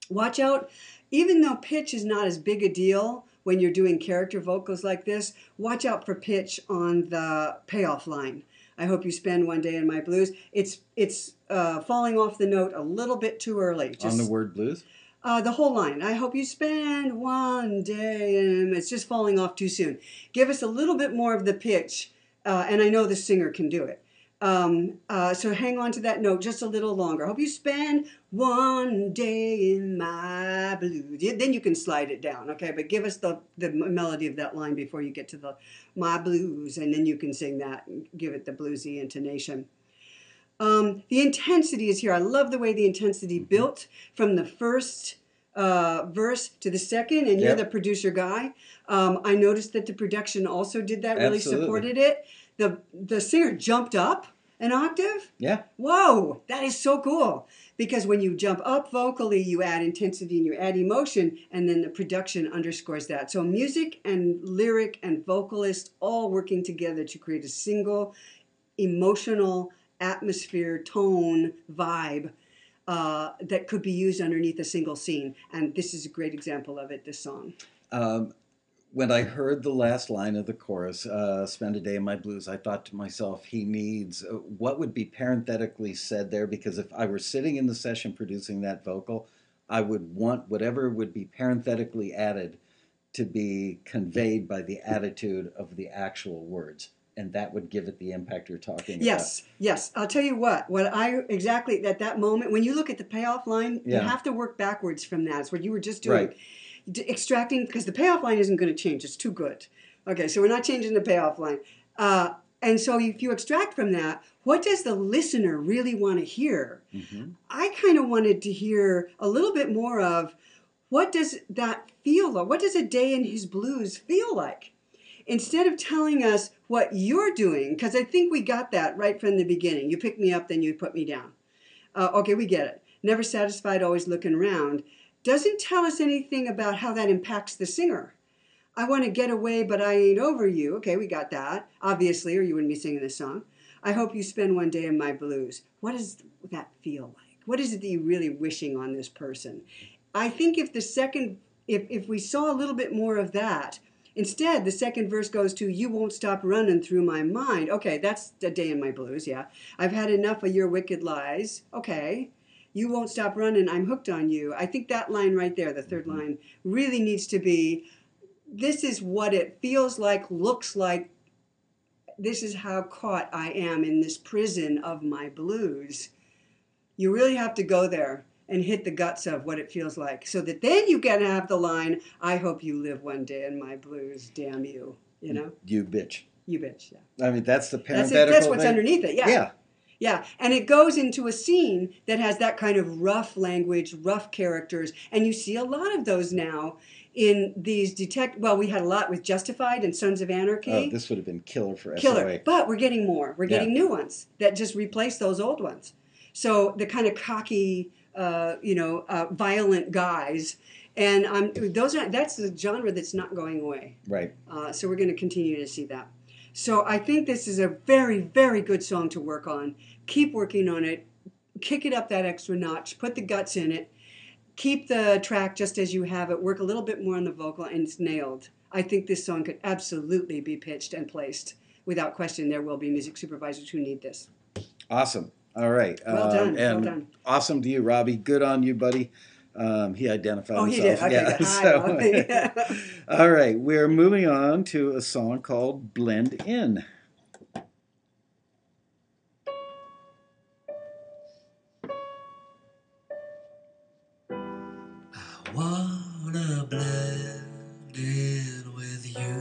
Watch out, even though pitch is not as big a deal when you're doing character vocals like this, watch out for pitch on the payoff line. I hope you spend one day in my blues. It's falling off the note a little bit too early. On the word blues? The whole line. I hope you spend one day, and it's just falling off too soon. Give us a little bit more of the pitch, and I know the singer can do it. So hang on to that note just a little longer. I hope you spend one day in my blues. Then you can slide it down, okay? But give us the melody of that line before you get to the my blues, and then you can sing that and give it the bluesy intonation. The intensity is here. I love the way the intensity built from the first verse to the second, and you're the producer guy. I noticed that the production also did that, really supported it. The singer jumped up an octave. Yeah. Whoa, that is so cool. Because when you jump up vocally, you add intensity and you add emotion, and then the production underscores that. So music and lyric and vocalist all working together to create a single emotional atmosphere, tone, vibe that could be used underneath a single scene. And this is a great example of it, this song. When I heard the last line of the chorus, spend a day in my blues, I thought to myself, he needs, what would be parenthetically said there? Because if I were sitting in the session producing that vocal, I would want whatever would be parenthetically added to be conveyed by the attitude of the actual words. And that would give it the impact you're talking about. Yes. I'll tell you what exactly at that moment, when you look at the payoff line, you have to work backwards from that. It's what you were just doing. Right. Extracting, because the payoff line isn't going to change. It's too good. Okay, so we're not changing the payoff line. And so if you extract from that, what does the listener really want to hear? Mm-hmm. I kind of wanted to hear a little bit more of, what does that feel like? What does a day in his blues feel like? Instead of telling us what you're doing, because I think we got that right from the beginning. You pick me up, then you put me down. Okay, we get it. never satisfied, always looking around, doesn't tell us anything about how that impacts the singer. I want to get away, but I ain't over you. Okay, we got that, obviously, or you wouldn't be singing this song. I hope you spend one day in my blues. What does that feel like? What is it that you're really wishing on this person? I think if we saw a little bit more of that, instead, the second verse goes to, you won't stop running through my mind. Okay, that's a day in my blues, yeah. I've had enough of your wicked lies. Okay. You won't stop running, I'm hooked on you. I think that line right there, the third line, really needs to be, this is what it feels like, looks like. This is how caught I am in this prison of my blues. You really have to go there and hit the guts of what it feels like, so that then you can have the line, I hope you live one day in my blues, damn you, you know? You bitch. You bitch, yeah. I mean, that's the parenthetical That's what's thing. underneath it, yeah. Yeah. Yeah, and it goes into a scene that has that kind of rough language, rough characters, and you see a lot of those now in these well, we had a lot with Justified and Sons of Anarchy. Oh, this would have been killer for Killer, SOA. but we're getting more. We're getting new ones that just replace those old ones. So the kind of cocky, violent guys, and that's the genre that's not going away. Right. So we're going to continue to see that. So I think this is a very, very good song to work on. Keep working on it. Kick it up that extra notch. Put the guts in it. Keep the track just as you have it. Work a little bit more on the vocal, and it's nailed. I think this song could absolutely be pitched and placed. Without question, there will be music supervisors who need this. Awesome. All right. Well done. And well done. Awesome to you, Robbie. Good on you, buddy. He identified himself. Oh, he did. Okay, yeah, good. So, all right. We're moving on to a song called Blend In. I wanna blend in with you.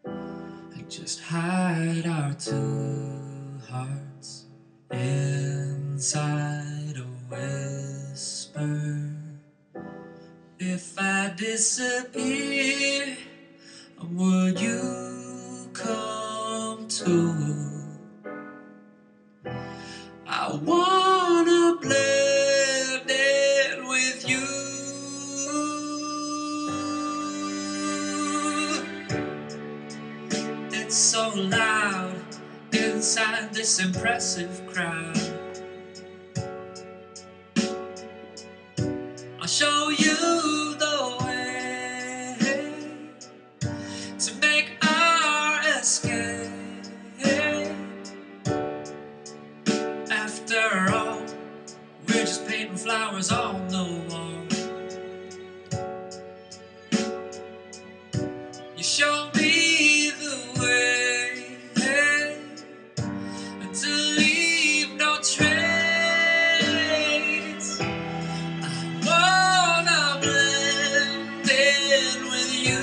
And just hide our two hearts inside a whisper. If I disappear, would you come too? I wanna blend in with you. It's so loud inside this impressive crowd. I'll show you the way to make our escape. After all, we're just painting flowers on the wall. You show me the way and to leave no trace. I wanna blend in with you.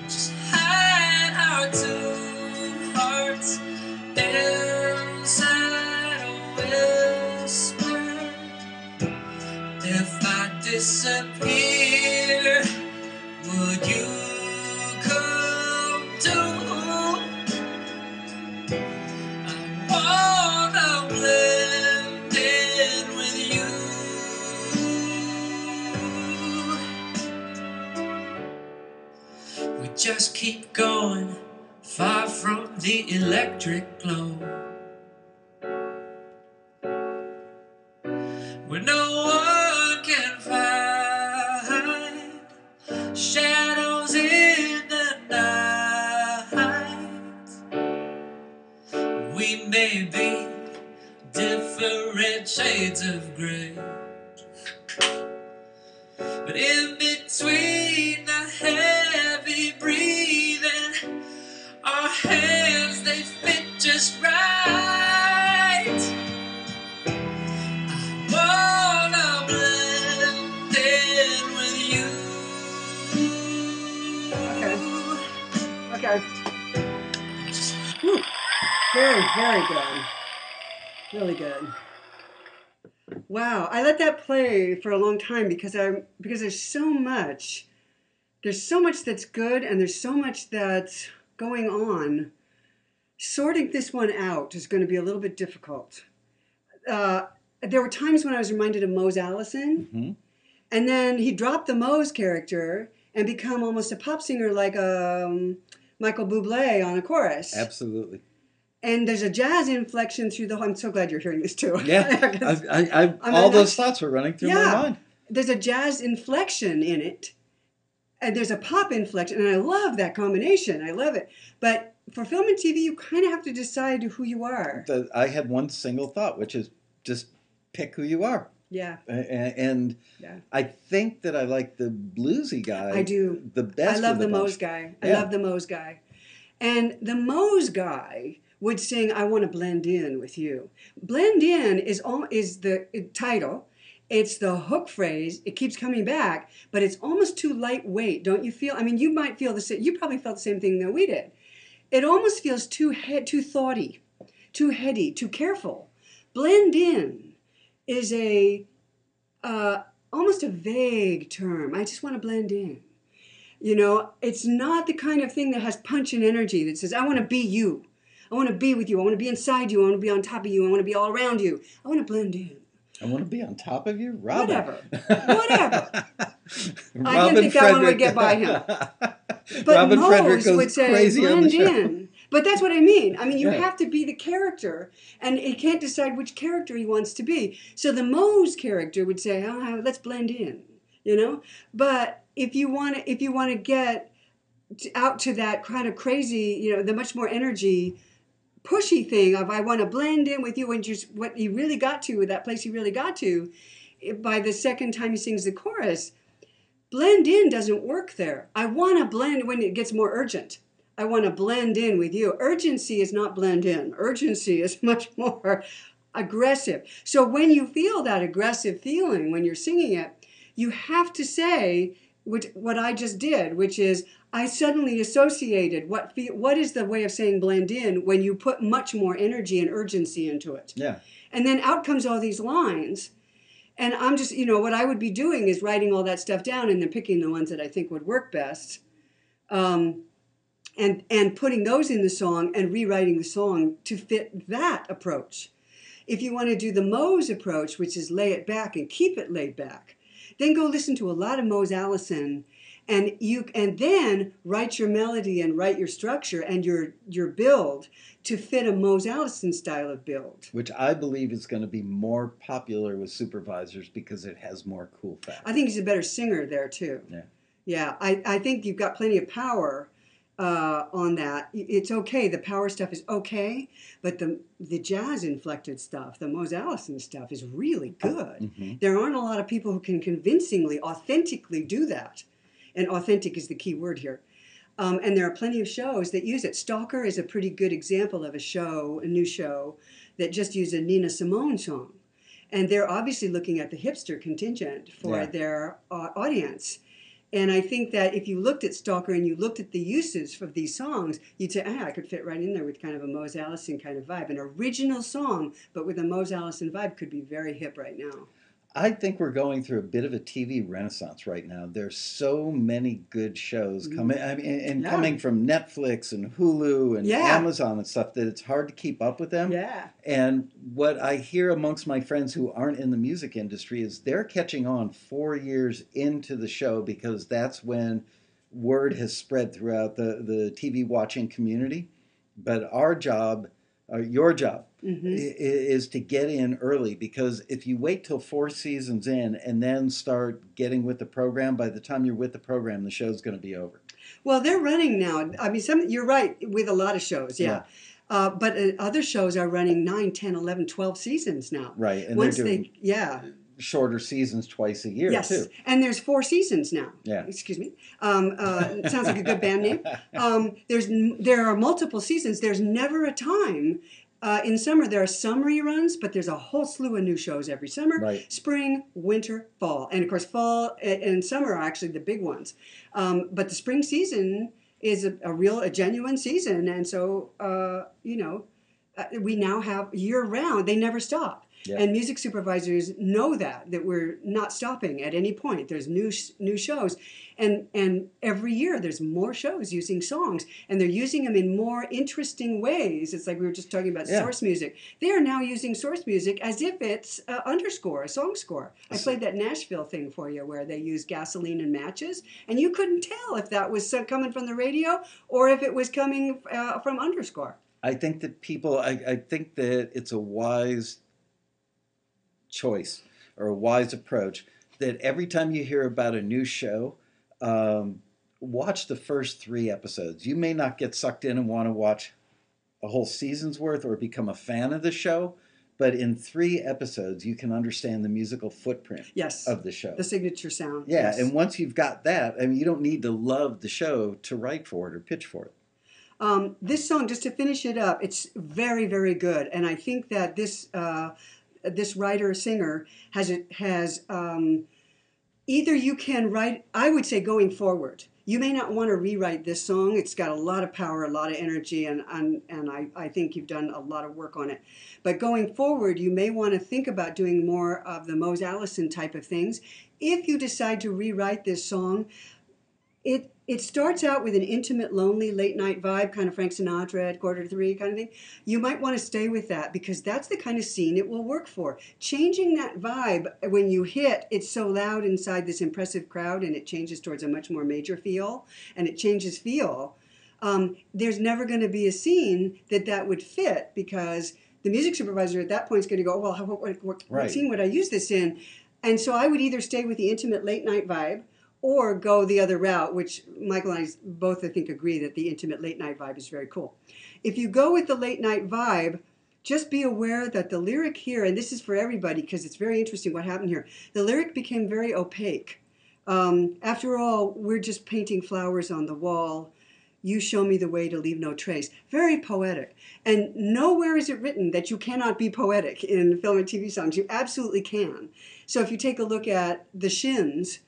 Just hide our two hearts inside a whisper. If I disappear, would you come too? I wanna blend in with you. We just keep going, far from the electric glow, where no one can find shadows in the night. We may be different shades of gray, but in between the heavy breathing, our hands, they fit just right. I wanna blend in with you. Okay. Whew. Very, very good. Really good. Wow, I let that play for a long time because there's so much There's so much that's good, and there's so much that's going on. Sorting this one out is going to be a little bit difficult. There were times when I was reminded of Mose Allison, Hmm. and then he dropped the Mose character and become almost a pop singer like Michael Bublé on a chorus. Absolutely. And there's a jazz inflection through the whole. I'm so glad you're hearing this too. Yeah. 'Cause All those thoughts were running through my yeah, mind. there's a jazz inflection in it, and there's a pop inflection, and I love that combination. I love it. But for film and TV, you kind of have to decide who you are. I had one single thought, which is just pick who you are. Yeah, And yeah. I think that I like the bluesy guy. I do. The best. I love of the bunch. Mose guy. I Yeah. love the Mose guy. And the Mose guy would sing, I want to blend in with you. Blend in is the title. It's the hook phrase. It keeps coming back, but it's almost too lightweight, don't you feel? I mean, you might feel the same. You probably felt the same thing that we did. It almost feels too thoughty, too heady, too careful. Blend in is almost a vague term. I just want to blend in. You know, it's not the kind of thing that has punch and energy that says, I want to be you. I want to be with you. I want to be inside you. I want to be on top of you. I want to be all around you. I want to blend in. I want to be on top of you, Robin. Whatever. I didn't think that one would get by him. But Robin Frederick Mose goes would say, crazy on the blend show. in. But that's what I mean. I mean, you Yeah. have to be the character, and he can't decide which character he wants to be. So the Mose character would say, let's blend in, you know? But if you want to get out to that kind of crazy, you know, the much more energy, pushy thing of I want to blend in with you, when what he really got to, that place he really got to, by the second time he sings the chorus, blend in doesn't work there. I want to blend when it gets more urgent. I want to blend in with you. Urgency is not blend in. Urgency is much more aggressive. So when you feel that aggressive feeling when you're singing it, you have to say what I just did, which is I suddenly associated what is the way of saying blend in when you put much more energy and urgency into it. Yeah. And then out comes all these lines. And I'm just, you know, what I would be doing is writing all that stuff down and then picking the ones that I think would work best. And putting those in the song and rewriting the song to fit that approach. If you want to do the Mose approach, which is lay it back and keep it laid back, then go listen to a lot of Mose Allison, and then write your melody and write your structure and your build to fit a Mose Allison style of build. Which I believe is going to be more popular with supervisors because it has more cool factor. I think he's a better singer there too. Yeah. Yeah, I think you've got plenty of power on that. It's okay. The power stuff is okay, but the jazz inflected stuff, the Mose Allison stuff, is really good. Mm-hmm. There aren't a lot of people who can convincingly, authentically do that, and authentic is the key word here. And there are plenty of shows that use it. Stalker is a pretty good example of a new show that just used a Nina Simone song, and they're obviously looking at the hipster contingent for their audience. And I think that if you looked at Stalker and you looked at the uses of these songs, you'd say, I could fit right in there with kind of a Mose Allison kind of vibe. An original song, but with a Mose Allison vibe could be very hip right now. I think we're going through a bit of a TV renaissance right now. There's so many good shows coming, coming from Netflix and Hulu and Amazon and stuff that it's hard to keep up with them. Yeah. And what I hear amongst my friends who aren't in the music industry is they're catching on 4 years into the show because that's when word has spread throughout the TV watching community. But our job, your job, is to get in early, because if you wait till 4 seasons in and then start getting with the program, by the time you're with the program, the show's going to be over. Well, they're running now. I mean, you're right with a lot of shows, yeah. But other shows are running 9, 10, 11, 12 seasons now. Right, and Once they're doing shorter seasons twice a year, too. And there's 4 seasons now. Yeah. Excuse me. It sounds like a good band name. There are multiple seasons. There's never a time. In summer, there are some reruns, but there's a whole slew of new shows every summer. Right. Spring, winter, fall. And, of course, fall and summer are actually the big ones. But the spring season is a genuine season. And so, we now have year-round. They never stop. Yeah. And music supervisors know that we're not stopping at any point. There's new shows, and every year there's more shows using songs, and they're using them in more interesting ways. It's like we were just talking about source music. They are now using source music as if it's a song score. I played that Nashville thing for you where they use gasoline and matches, and you couldn't tell if that was coming from the radio or if it was coming from underscore. I think that I think that it's a wise choice or a wise approach that every time you hear about a new show, watch the first 3 episodes. You may not get sucked in and want to watch a whole season's worth or become a fan of the show, but in 3 episodes you can understand the musical footprint of the show. The signature sound. Yeah, yes. and once you've got that, I mean, you don't need to love the show to write for it or pitch for it. This song, just to finish it up, it's very, very good, and I think that this writer singer has either you can write. I would say going forward, you may not want to rewrite this song. It's got a lot of power, a lot of energy, and I think you've done a lot of work on it. But going forward, you may want to think about doing more of the Mose Allison type of things. If you decide to rewrite this song, it starts out with an intimate, lonely, late-night vibe, kind of Frank Sinatra at 2:45 kind of thing. You might want to stay with that because that's the kind of scene it will work for. Changing that vibe when you hit, it's so loud inside this impressive crowd and it changes towards a much more major feel, and it changes feel. There's never going to be a scene that would fit because the music supervisor at that point is going to go, well, what scene would I use this in? And so I would either stay with the intimate late-night vibe or go the other route, which Michael and I both, I think, agree that the intimate late-night vibe is very cool. If you go with the late-night vibe, just be aware that the lyric here, and this is for everybody because it's very interesting what happened here, the lyric became very opaque. After all, we're just painting flowers on the wall. You show me the way to leave no trace. Very poetic. And nowhere is it written that you cannot be poetic in film and TV songs. You absolutely can. So if you take a look at The Shins,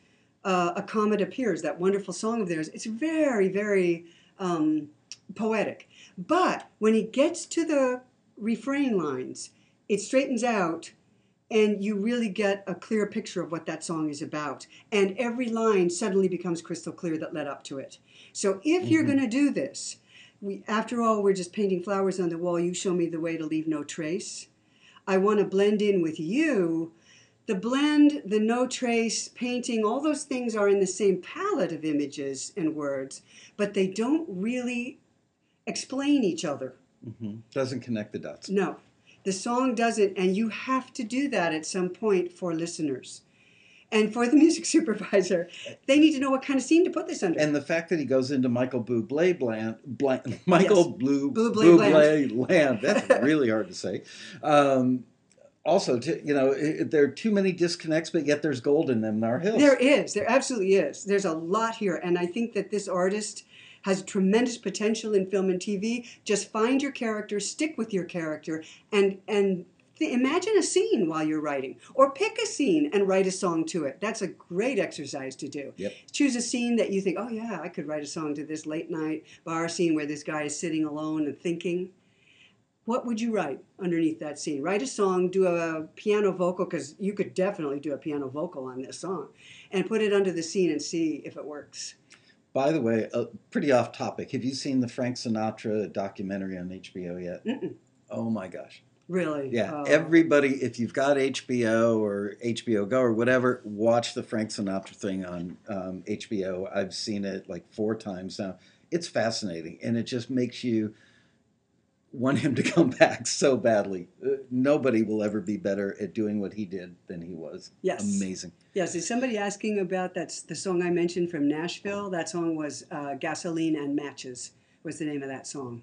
A Comet Appears, that wonderful song of theirs, it's very, very poetic. But when he gets to the refrain lines, it straightens out and you really get a clear picture of what that song is about. And every line suddenly becomes crystal clear that led up to it. So if you're going to do this, after all, we're just painting flowers on the wall, you show me the way to leave no trace. I want to blend in with you. The blend, the no trace, painting, all those things are in the same palette of images and words, but they don't really explain each other. Mm-hmm. Doesn't connect the dots. No, the song doesn't, and you have to do that at some point for listeners. And for the music supervisor, they need to know what kind of scene to put this under. And the fact that he goes into Michael Bublé land, that's really hard to say. Also, there are too many disconnects, but yet there's gold in them, Nar Hills. There is. There absolutely is. There's a lot here. And I think that this artist has tremendous potential in film and TV. Just find your character, stick with your character, and imagine a scene while you're writing. Or pick a scene and write a song to it. That's a great exercise to do. Yep. Choose a scene that you think, oh yeah, I could write a song to this late night bar scene where this guy is sitting alone and thinking. What would you write underneath that scene? Write a song, do a piano vocal, because you could definitely do a piano vocal on this song, and put it under the scene and see if it works. By the way, pretty off topic. Have you seen the Frank Sinatra documentary on HBO yet? Mm-mm. Oh my gosh. Really? Yeah. Everybody, if you've got HBO or HBO Go or whatever, watch the Frank Sinatra thing on HBO. I've seen it like 4 times now. It's fascinating, and it just makes you want him to come back so badly. Nobody will ever be better at doing what he did than he was. Yes. Amazing. Yes. Is somebody asking about that's the song I mentioned from Nashville? That song was Gasoline and Matches was the name of that song.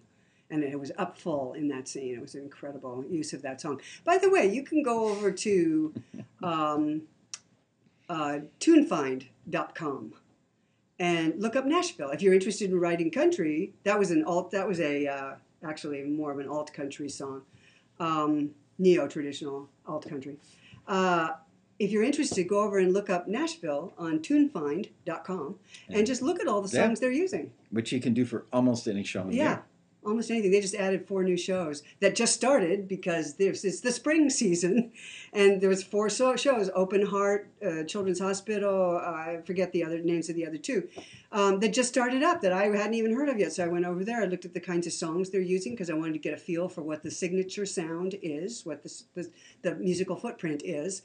And it was up full in that scene. It was an incredible use of that song. By the way, you can go over to tunefind.com and look up Nashville. If you're interested in writing country, that was actually more of an alt country song, neo-traditional alt country. If you're interested, go over and look up Nashville on tunefind.com and just look at all the songs they're using. Which you can do for almost any show. Yeah. almost anything. They just added 4 new shows that just started because it's the spring season, and there was 4 shows: Open Heart, Children's Hospital. I forget the other names of the other 2 that just started up that I hadn't even heard of yet. So I went over there. I looked at the kinds of songs they're using because I wanted to get a feel for what the signature sound is, what the musical footprint is.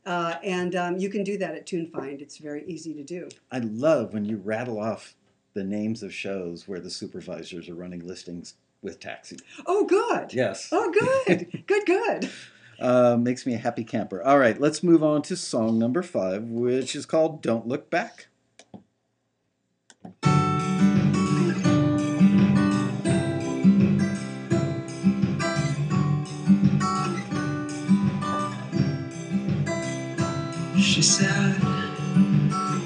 And you can do that at TuneFind. It's very easy to do. I love when you rattle off the names of shows where the supervisors are running listings with Taxi. Oh, good. Yes. Oh, good. Good. Makes me a happy camper. All right, let's move on to song number 5, which is called Don't Look Back. She said,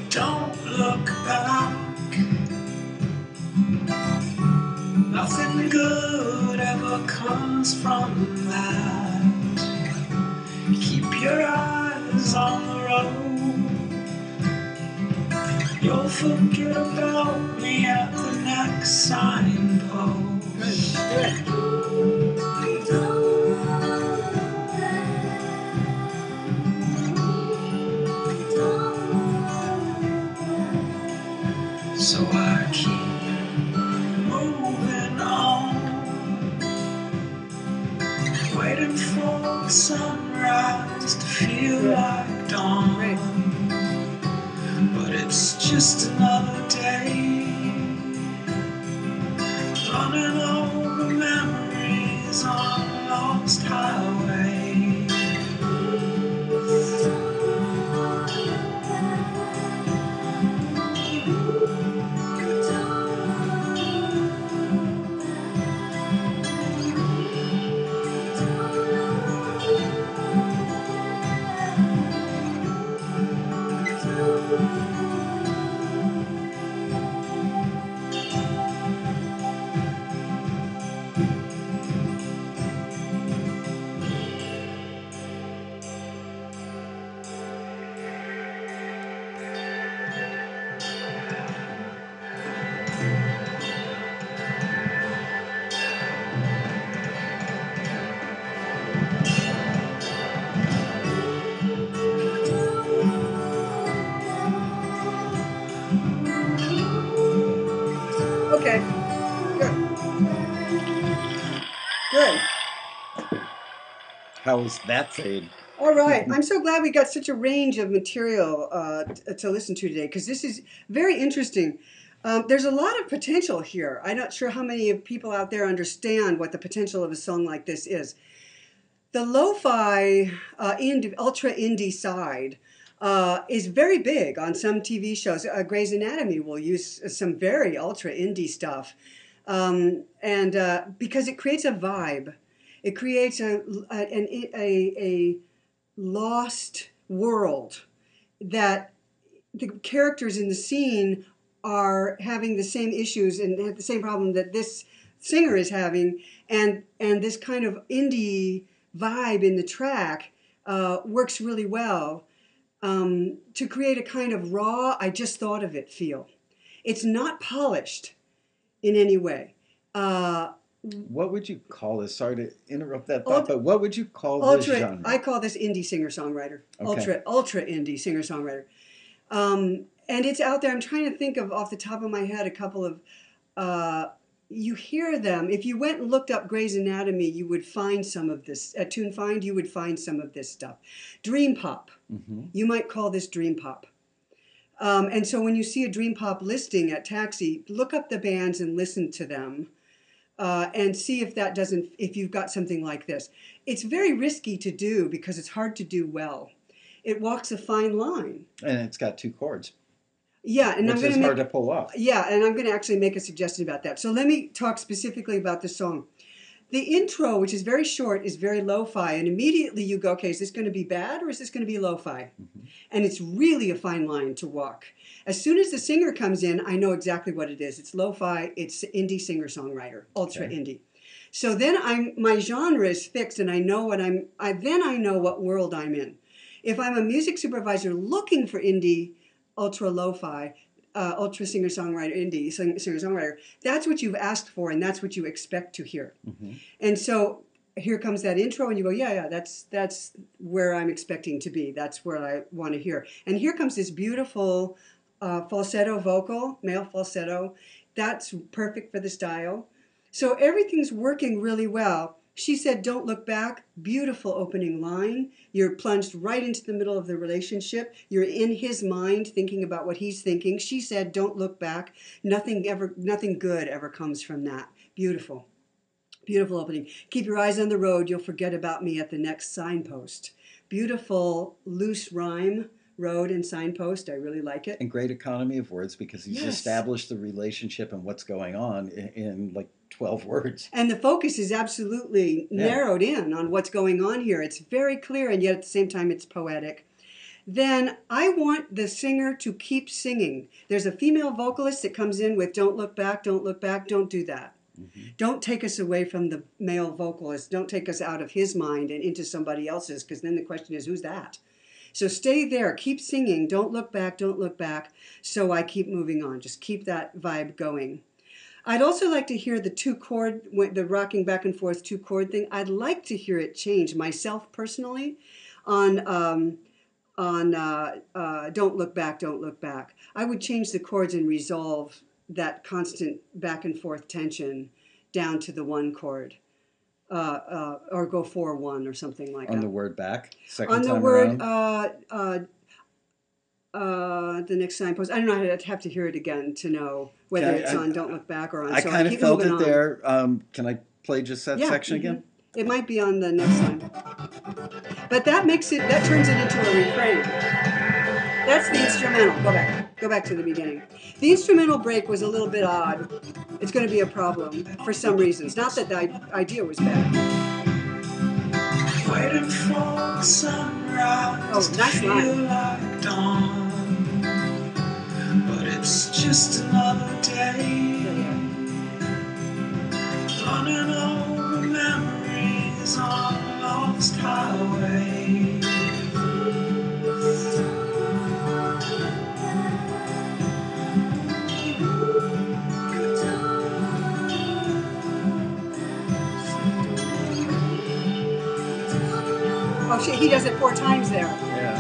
don't look back. Nothing good ever comes from that. Keep your eyes on the road. You'll forget about me at the next signpost. So I keep moving on, waiting for the sunrise to feel like dawn. But it's just another day, running over memories on a lost highway. Okay. Good. How was that fade? All right. I'm so glad we got such a range of material to listen to today because this is very interesting. There's a lot of potential here. I'm not sure how many people out there understand what the potential of a song like this is. The lo-fi, ultra indie side is very big on some TV shows. Grey's Anatomy will use some very ultra indie stuff, and because it creates a vibe, it creates a lost world that the characters in the scene are having the same issues and have the same problem that this singer is having, and this kind of indie vibe in the track works really well to create a kind of raw, I just thought of it feel. It's not polished in any way. What would you call this? Sorry to interrupt that thought, but what would you call this genre? I call this indie singer-songwriter. Okay. Ultra indie singer-songwriter. And it's out there. I'm trying to think of, off the top of my head, a couple of... you hear them. If you went and looked up Grey's Anatomy, you would find some of this. At TuneFind, you would find some of this stuff. Dream pop. Mm-hmm. You might call this dream pop. And so when you see a dream pop listing at Taxi, look up the bands and listen to them. And see if you've got something like this. It's very risky to do because it's hard to do well. It walks a fine line. And it's got 2 chords. Yeah, and which is hard to pull off. Yeah, and I'm going to actually make a suggestion about that. So let me talk specifically about the song. The intro, which is very short, is very lo-fi, and immediately you go, okay, is this going to be bad or is this going to be lo-fi? Mm-hmm. And it's really a fine line to walk. As soon as the singer comes in, I know exactly what it is. It's lo-fi, it's indie singer-songwriter, ultra indie. So then my genre is fixed, and I know what I know what world I'm in. If I'm a music supervisor looking for indie, ultra lo-fi, ultra singer-songwriter, indie singer-songwriter, that's what you've asked for and that's what you expect to hear. Mm-hmm. And so here comes that intro and you go, yeah, that's where I'm expecting to be. That's where I want to hear. And here comes this beautiful falsetto vocal, male falsetto. That's perfect for the style. So everything's working really well. She said, don't look back. Beautiful opening line. You're plunged right into the middle of the relationship. You're in his mind thinking about what he's thinking. She said, don't look back. Nothing good ever comes from that. Beautiful. Beautiful opening. Keep your eyes on the road. You'll forget about me at the next signpost. Beautiful, loose rhyme. Road and signpost. I really like it. And great economy of words because he's Yes. established the relationship and what's going on in like 12 words. And the focus is absolutely narrowed in on what's going on here. It's very clear, and yet at the same time it's poetic. Then I want the singer to keep singing. There's a female vocalist that comes in with don't look back, don't look back, don't do that. Mm-hmm. Don't take us away from the male vocalist. Don't take us out of his mind and into somebody else's, because then the question is, who's that? So stay there, keep singing, don't look back, so I keep moving on. Just keep that vibe going. I'd also like to hear the 2-chord, the rocking back and forth 2-chord thing. I'd like to hear it change myself personally on don't look back. I would change the chords and resolve that constant back and forth tension down to the 1 chord. Or go 4-1 or something like that. On the word back, second on the time word, around? the next signpost. I don't know. I'd have to hear it again to know whether it's on Don't Look Back or on. I kind of felt it there. Can I play just that section again? It might be on the next line. But that turns it into a refrain. That's the instrumental. Go back to the beginning. The instrumental break was a little bit odd. It's going to be a problem for some reasons. Not that the idea was bad. Waiting for the sunrise to nice feel line. like dawn, but it's just another day. Running over memories on a lost highway. Oh shit! He does it 4 times there. Yeah.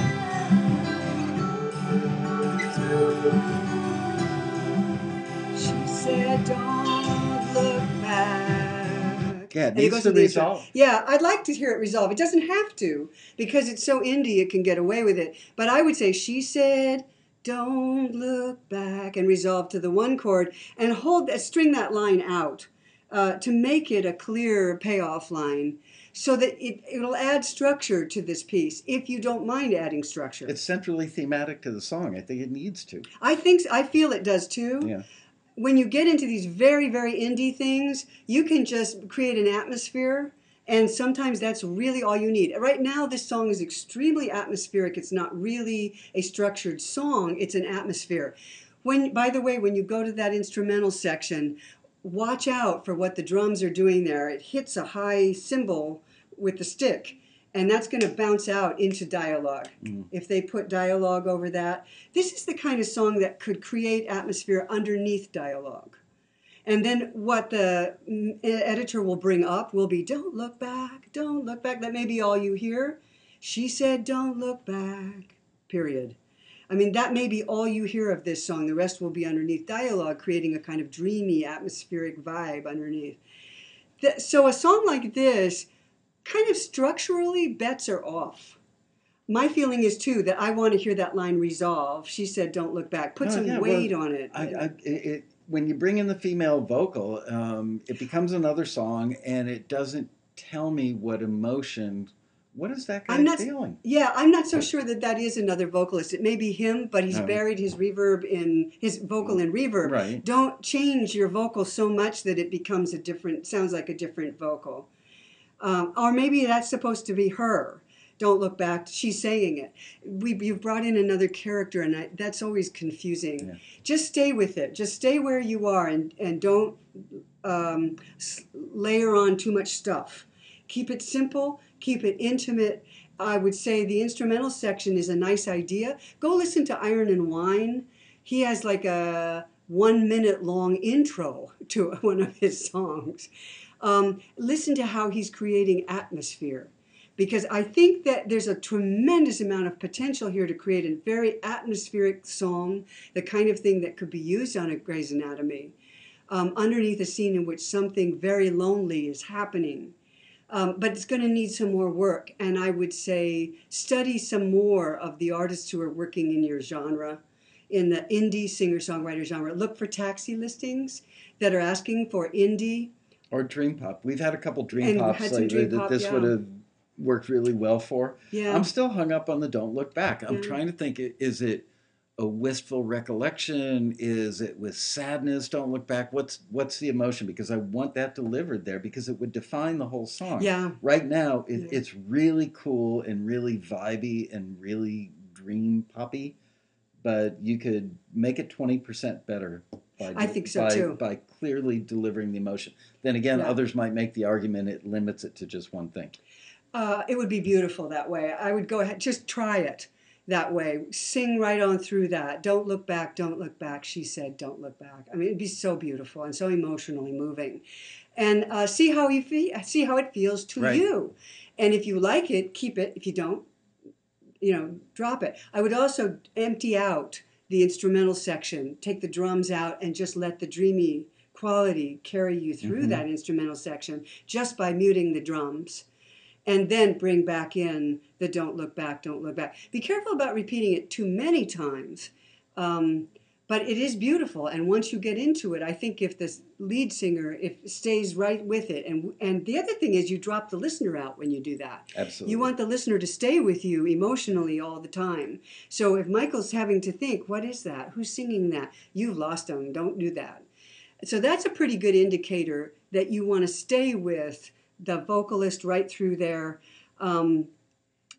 She said, "Don't look back." Yeah, it And he needs goes to the resolve. intro. Yeah, I'd like to hear it resolve. It doesn't have to, because it's so indie, it can get away with it. But I would say, she said, "Don't look back," and resolve to the 1 chord, and string that line out to make it a clear payoff line, so that it'll add structure to this piece, if you don't mind adding structure. It's centrally thematic to the song. I think it needs to. I feel it does too. Yeah. When you get into these very, very indie things, you can just create an atmosphere, and sometimes that's really all you need. Right now, this song is extremely atmospheric. It's not really a structured song. It's an atmosphere. By the way, when you go to that instrumental section, watch out for what the drums are doing there. It hits a high cymbal with the stick, and that's going to bounce out into dialogue. If they put dialogue over that. This is the kind of song that could create atmosphere underneath dialogue. And then what the editor will bring up will be, don't look back, don't look back. That may be all you hear. She said, don't look back, period. I mean, that may be all you hear of this song. The rest will be underneath dialogue, creating a kind of dreamy, atmospheric vibe underneath. So a song like this, kind of structurally, bets are off. My feeling is, too, that I want to hear that line resolve. She said, don't look back. Put some weight on it. When you bring in the female vocal, it becomes another song, and it doesn't tell me what emotion. What is that guy feeling? Yeah, I'm not so sure that is another vocalist. It may be him, but he's buried his vocal in reverb. Right. Don't change your vocal so much that it becomes sounds like a different vocal. Or maybe that's supposed to be her. Don't look back. She's saying it. You've brought in another character, and that's always confusing. Yeah. Just stay with it. Just stay where you are, and don't layer on too much stuff. Keep it simple. Keep it intimate. I would say the instrumental section is a nice idea. Go listen to Iron and Wine. He has like a 1 minute long intro to one of his songs. Listen to how he's creating atmosphere, because I think that there's a tremendous amount of potential here to create a very atmospheric song, the kind of thing that could be used on a Grey's Anatomy, underneath a scene in which something very lonely is happening. But it's going to need some more work, and I would say study some more of the artists who are working in your genre, in the indie singer-songwriter genre. Look for taxi listings that are asking for indie. Or dream pop. We've had a couple dream And pops had some lately dream that pop, this yeah. would have worked really well for. Yeah. I'm still hung up on the Don't Look Back. I'm Yeah. trying to think, is it a wistful recollection? Is it with sadness? Don't look back. What's the emotion? Because I want that delivered there, because it would define the whole song. Yeah. Right now, Yeah. it's really cool and really vibey and really dream poppy, but you could make it 20% better I think so, too. by clearly delivering the emotion. Then again, Yeah. others might make the argument it limits it to just one thing. It would be beautiful that way. I would go ahead, just try it that way. Sing right on through that. Don't look back, don't look back. She said, don't look back. I mean, it'd be so beautiful and so emotionally moving. And see how it feels to Right. you. And if you like it, keep it. If you don't, drop it. I would also empty out the instrumental section, take the drums out, and just let the dreamy quality carry you through that instrumental section just by muting the drums. And then bring back in the don't look back, don't look back. Be careful about repeating it too many times. But it is beautiful. And once you get into it, I think if the lead singer stays right with it. And the other thing is you drop the listener out when you do that. Absolutely. You want the listener to stay with you emotionally all the time. So if Michael's having to think, what is that? Who's singing that? You've lost them. Don't do that. So that's a pretty good indicator that you want to stay with the vocalist right through there.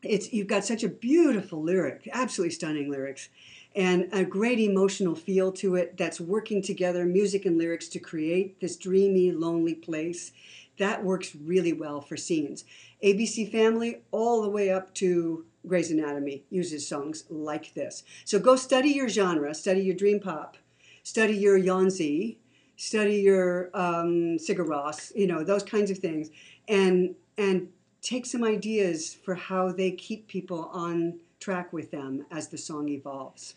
You've got such a beautiful lyric, absolutely stunning lyrics, and a great emotional feel to it that's working together, music and lyrics, to create this dreamy, lonely place. That works really well for scenes. ABC Family, all the way up to Grey's Anatomy, uses songs like this. So go study your genre, study your dream pop, study your Yonzi, study your Sigur Rós, those kinds of things, and take some ideas for how they keep people on track with them as the song evolves.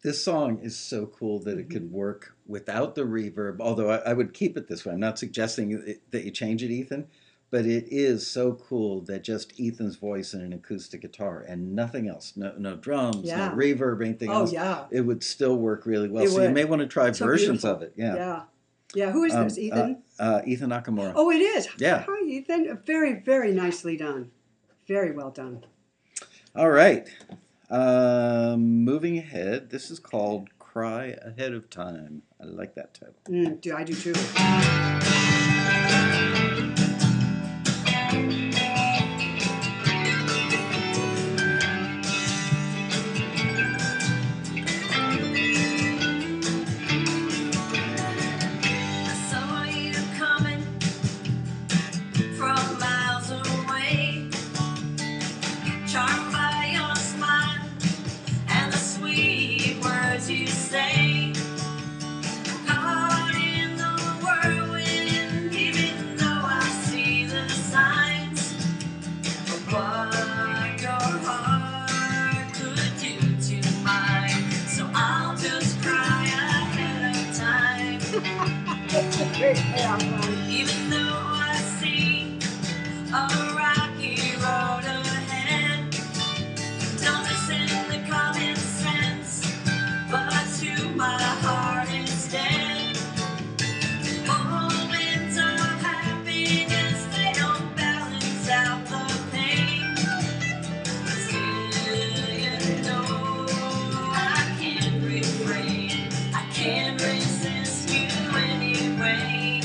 This song is so cool that it could work without the reverb, although I would keep it this way. I'm not suggesting that you change it, Ethan, but it is so cool that just Ethan's voice and an acoustic guitar and nothing else, no drums, Yeah. no reverb, anything Oh, else, yeah. it would still work really well. It So you would. may want to try So versions beautiful. of it. Yeah. Yeah. Who is this, Ethan? Ethan Nakamura. Oh, it is. Yeah. Hi, Ethan. Very, very nicely done. Very well done. All right. Moving ahead, this is called Cry Ahead of Time. I like that title. I do too. I saw you coming from miles away, charmed by your smile and the sweet words you say. Caught in the whirlwind, even though I see the signs of what your heart could do to mine. So I'll just cry ahead of time. Great payoff, Ron. Even though I see a rocky road ahead, don't listen to common sense, but to my heart instead. Moments of happiness, they don't balance out the pain. Still, you know, I can't refrain. I can't resist you anyway.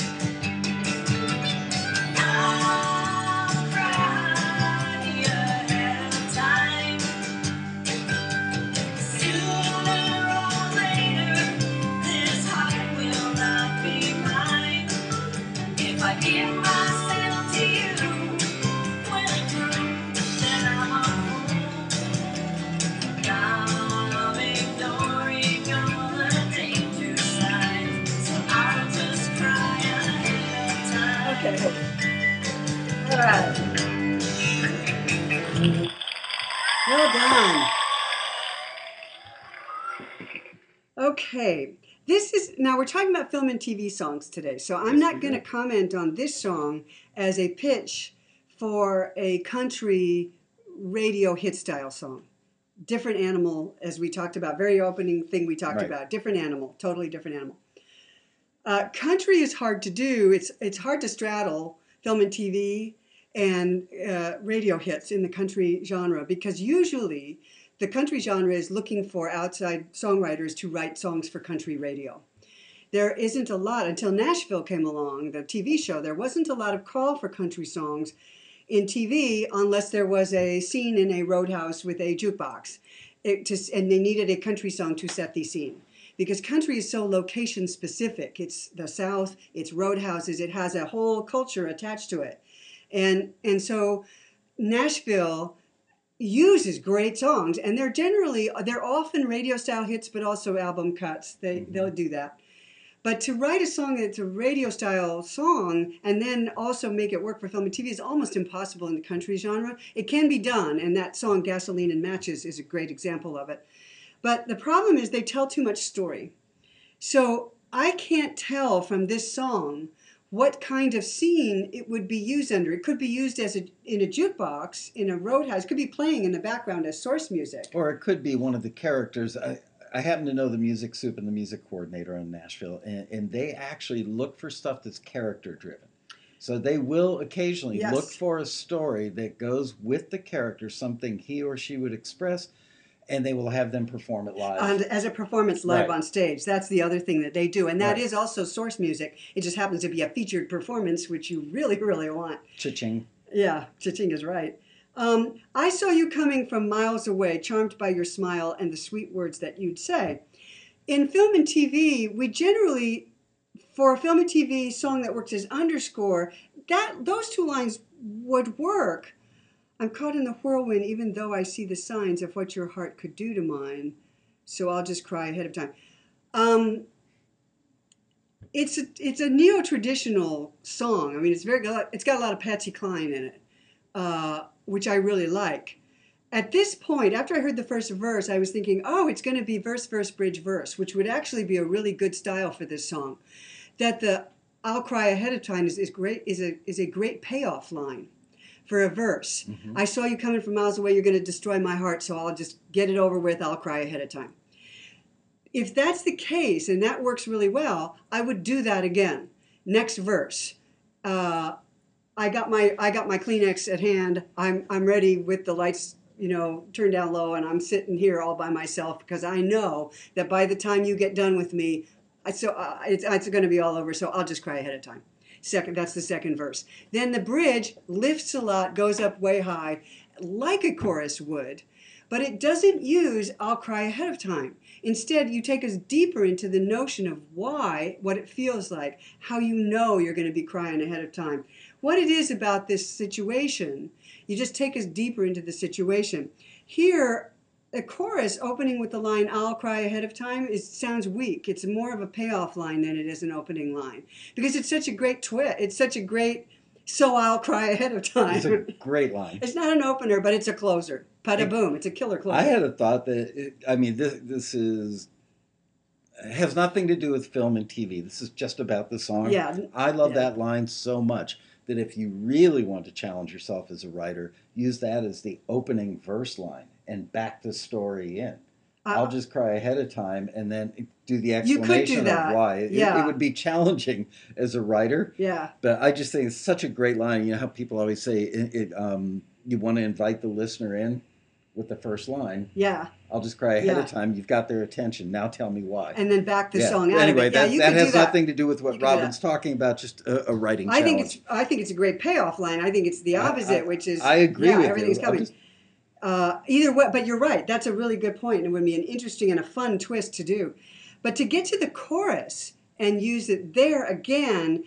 Well done. Okay. Now we're talking about film and TV songs today, so I'm not going to comment on this song as a pitch for a country radio hit style song. Different animal, as we talked about, very opening thing we talked about. Different animal, totally different animal. Country is hard to do. It's hard to straddle film and TV and radio hits in the country genre, because usually the country genre is looking for outside songwriters to write songs for country radio. There isn't a lot, until Nashville came along, the TV show, there wasn't a lot of call for country songs in TV unless there was a scene in a roadhouse with a jukebox. And they needed a country song to set the scene. Because country is so location specific. It's the South, it's roadhouses, it has a whole culture attached to it. And so Nashville uses great songs, and they're often radio style hits, but also album cuts. They'll do that. But to write a song that's a radio style song and then also make it work for film and TV is almost impossible in the country genre. It can be done, and that song Gasoline and Matches is a great example of it. But the problem is they tell too much story. So I can't tell from this song what kind of scene it would be used under. It could be used in a jukebox, in a roadhouse. It could be playing in the background as source music. Or it could be one of the characters. I happen to know the music soup and the music coordinator in Nashville, and they actually look for stuff that's character-driven. So they will occasionally look for a story that goes with the character, something he or she would express, and they will have them perform it live. And as a performance live on stage. That's the other thing that they do. And that is also source music. It just happens to be a featured performance, which you really, really want. Cha-ching. Yeah, cha-ching is right. I saw you coming from miles away, charmed by your smile and the sweet words that you'd say. In film and TV, we generally, for a film and TV song that works as underscore, those two lines would work. I'm caught in the whirlwind, even though I see the signs of what your heart could do to mine. So I'll just cry ahead of time. It's a neo-traditional song. I mean, it's got a lot of Patsy Cline in it, which I really like. At this point, after I heard the first verse, I was thinking, oh, it's going to be verse, verse, bridge, verse, which would actually be a really good style for this song. That the "I'll cry ahead of time" is a great payoff line for a verse. Mm-hmm. I saw you coming from miles away. You're going to destroy my heart, so I'll just get it over with. I'll cry ahead of time. If that's the case, and that works really well, I would do that again. Next verse. I got my Kleenex at hand. I'm ready with the lights, turned down low, and I'm sitting here all by myself because I know that by the time you get done with me, it's going to be all over. So I'll just cry ahead of time. That's the second verse. Then the bridge lifts a lot, goes up way high, like a chorus would, but it doesn't use "I'll cry ahead of time." Instead, you take us deeper into the notion of what it feels like, how you know you're going to be crying ahead of time, what it is about this situation. You just take us deeper into the situation. Here, a chorus opening with the line "I'll cry ahead of time" sounds weak. It's more of a payoff line than it is an opening line, because it's such a great twist. It's such a great "so I'll cry ahead of time." It's a great line. It's not an opener, but it's a closer. Pada boom! It's a killer closer. I had a thought that this has nothing to do with film and TV. This is just about the song. Yeah, I love that line so much that if you really want to challenge yourself as a writer, use that as the opening verse line and back the story in. I'll just cry ahead of time and then do the explanation of why. It would be challenging as a writer. Yeah. But I just think it's such a great line. You know how people always say you want to invite the listener in with the first line. Yeah. I'll just cry ahead of time. You've got their attention. Now tell me why. And then back the song out anyway, of it. That has nothing to do with what Robin's talking about, just a writing challenge. I think it's a great payoff line. I think it's the opposite, which is... I agree with everything's you. Coming. Either way, but you're right. That's a really good point. It would be an interesting and a fun twist to do. But to get to the chorus and use it there again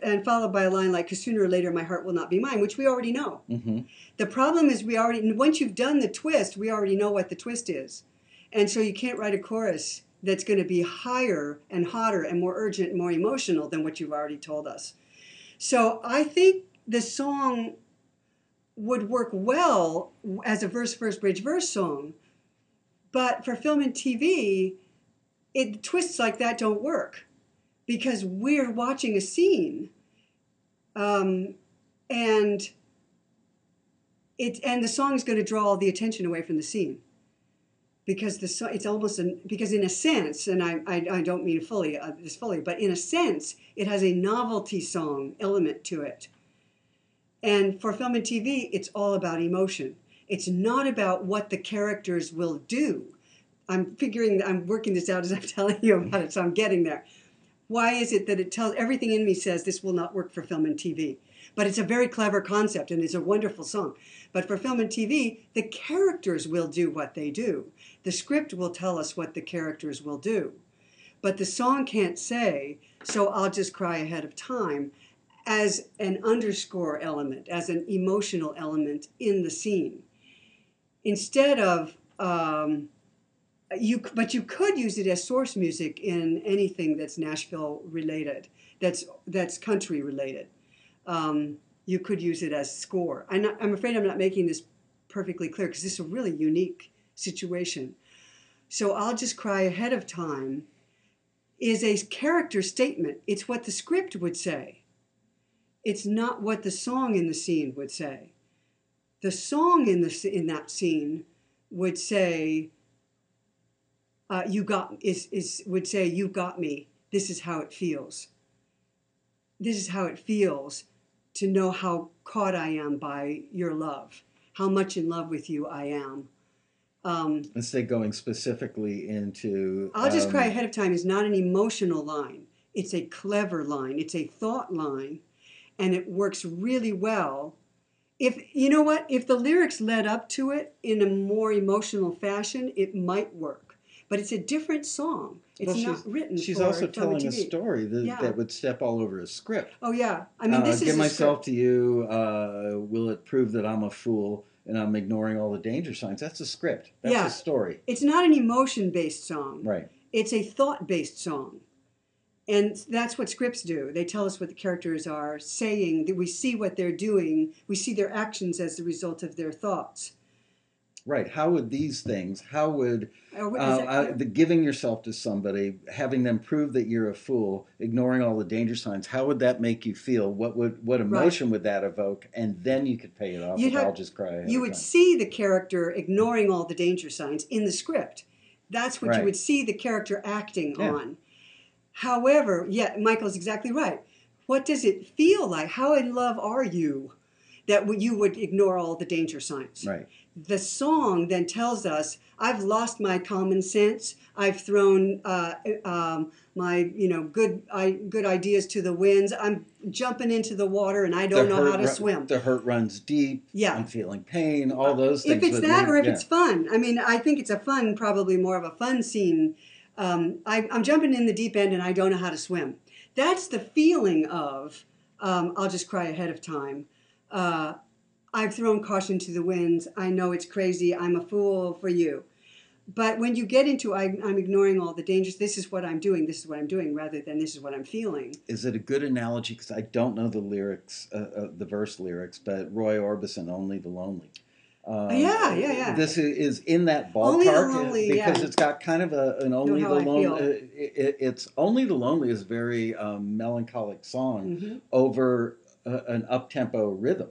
and followed by a line like, "'Cause sooner or later my heart will not be mine," which we already know. Mm-hmm. The problem is once you've done the twist, we already know what the twist is. And so you can't write a chorus that's going to be higher and hotter and more urgent and more emotional than what you've already told us. So I think the song would work well as a verse, bridge, verse song. But for film and TV, twists like that don't work because we're watching a scene, and the song is going to draw all the attention away from the scene because it's almost because in a sense, and I don't mean fully, but in a sense, it has a novelty song element to it. And for film and TV, it's all about emotion. It's not about what the characters will do. I'm working this out as I'm telling you about it, so I'm getting there. Why is it that it tells, everything in me says this will not work for film and TV? But it's a very clever concept and it's a wonderful song. But for film and TV, the characters will do what they do. The script will tell us what the characters will do. But the song can't say, so I'll just cry ahead of time, as an underscore element, as an emotional element in the scene. Instead of, but you could use it as source music in anything that's Nashville related, that's country related. You could use it as score. I'm afraid I'm not making this perfectly clear because this is a really unique situation. So I'll just cry ahead of time is a character statement. It's what the script would say. It's not what the song in the scene would say. The song in that scene would say, would say, "You got me. This is how it feels. This is how it feels to know how caught I am by your love, how much in love with you I am." Instead of going specifically into... I'll just cry ahead of time is not an emotional line. It's a clever line. It's a thought line. And it works really well. You know what? If the lyrics led up to it in a more emotional fashion, it might work. But it's a different song. It's not written for She's also film and telling a TV. story that would step all over a script. Oh, yeah. I mean, this is give a myself script. to you. Will it prove that I'm a fool and I'm ignoring all the danger signs? That's a script. That's a story. It's not an emotion-based song. Right. It's a thought-based song. And that's what scripts do. They tell us what the characters are saying, that we see what they're doing, we see their actions as the result of their thoughts. Right. How would these things, the giving yourself to somebody, having them prove that you're a fool, ignoring all the danger signs, how would that make you feel? What emotion would that evoke? And then you could pay it off I'll just cry. You would see the character ignoring all the danger signs in the script. That's what you would see the character acting on. However, Michael's exactly right. What does it feel like? How in love are you that you would ignore all the danger signs? Right. The song then tells us, I've lost my common sense. I've thrown my good ideas to the winds. I'm jumping into the water and I don't know how to swim. The hurt runs deep. Yeah. I'm feeling pain. All those things. If it's that or if it's fun. I mean, I think it's probably more of a fun scene. I'm jumping in the deep end and I don't know how to swim. That's the feeling of, I'll just cry ahead of time. I've thrown caution to the winds. I know it's crazy. I'm a fool for you. But when you get into, I'm ignoring all the dangers. This is what I'm doing. This is what I'm doing, rather than this is what I'm feeling. Is it a good analogy? Because I don't know the lyrics, the verse lyrics, but Roy Orbison, "Only the Lonely." Yeah. This is in that ballpark Only the Lonely, because it's got kind of an "Only the Lonely." It's "Only the Lonely" is a very melancholic song over an up-tempo rhythm.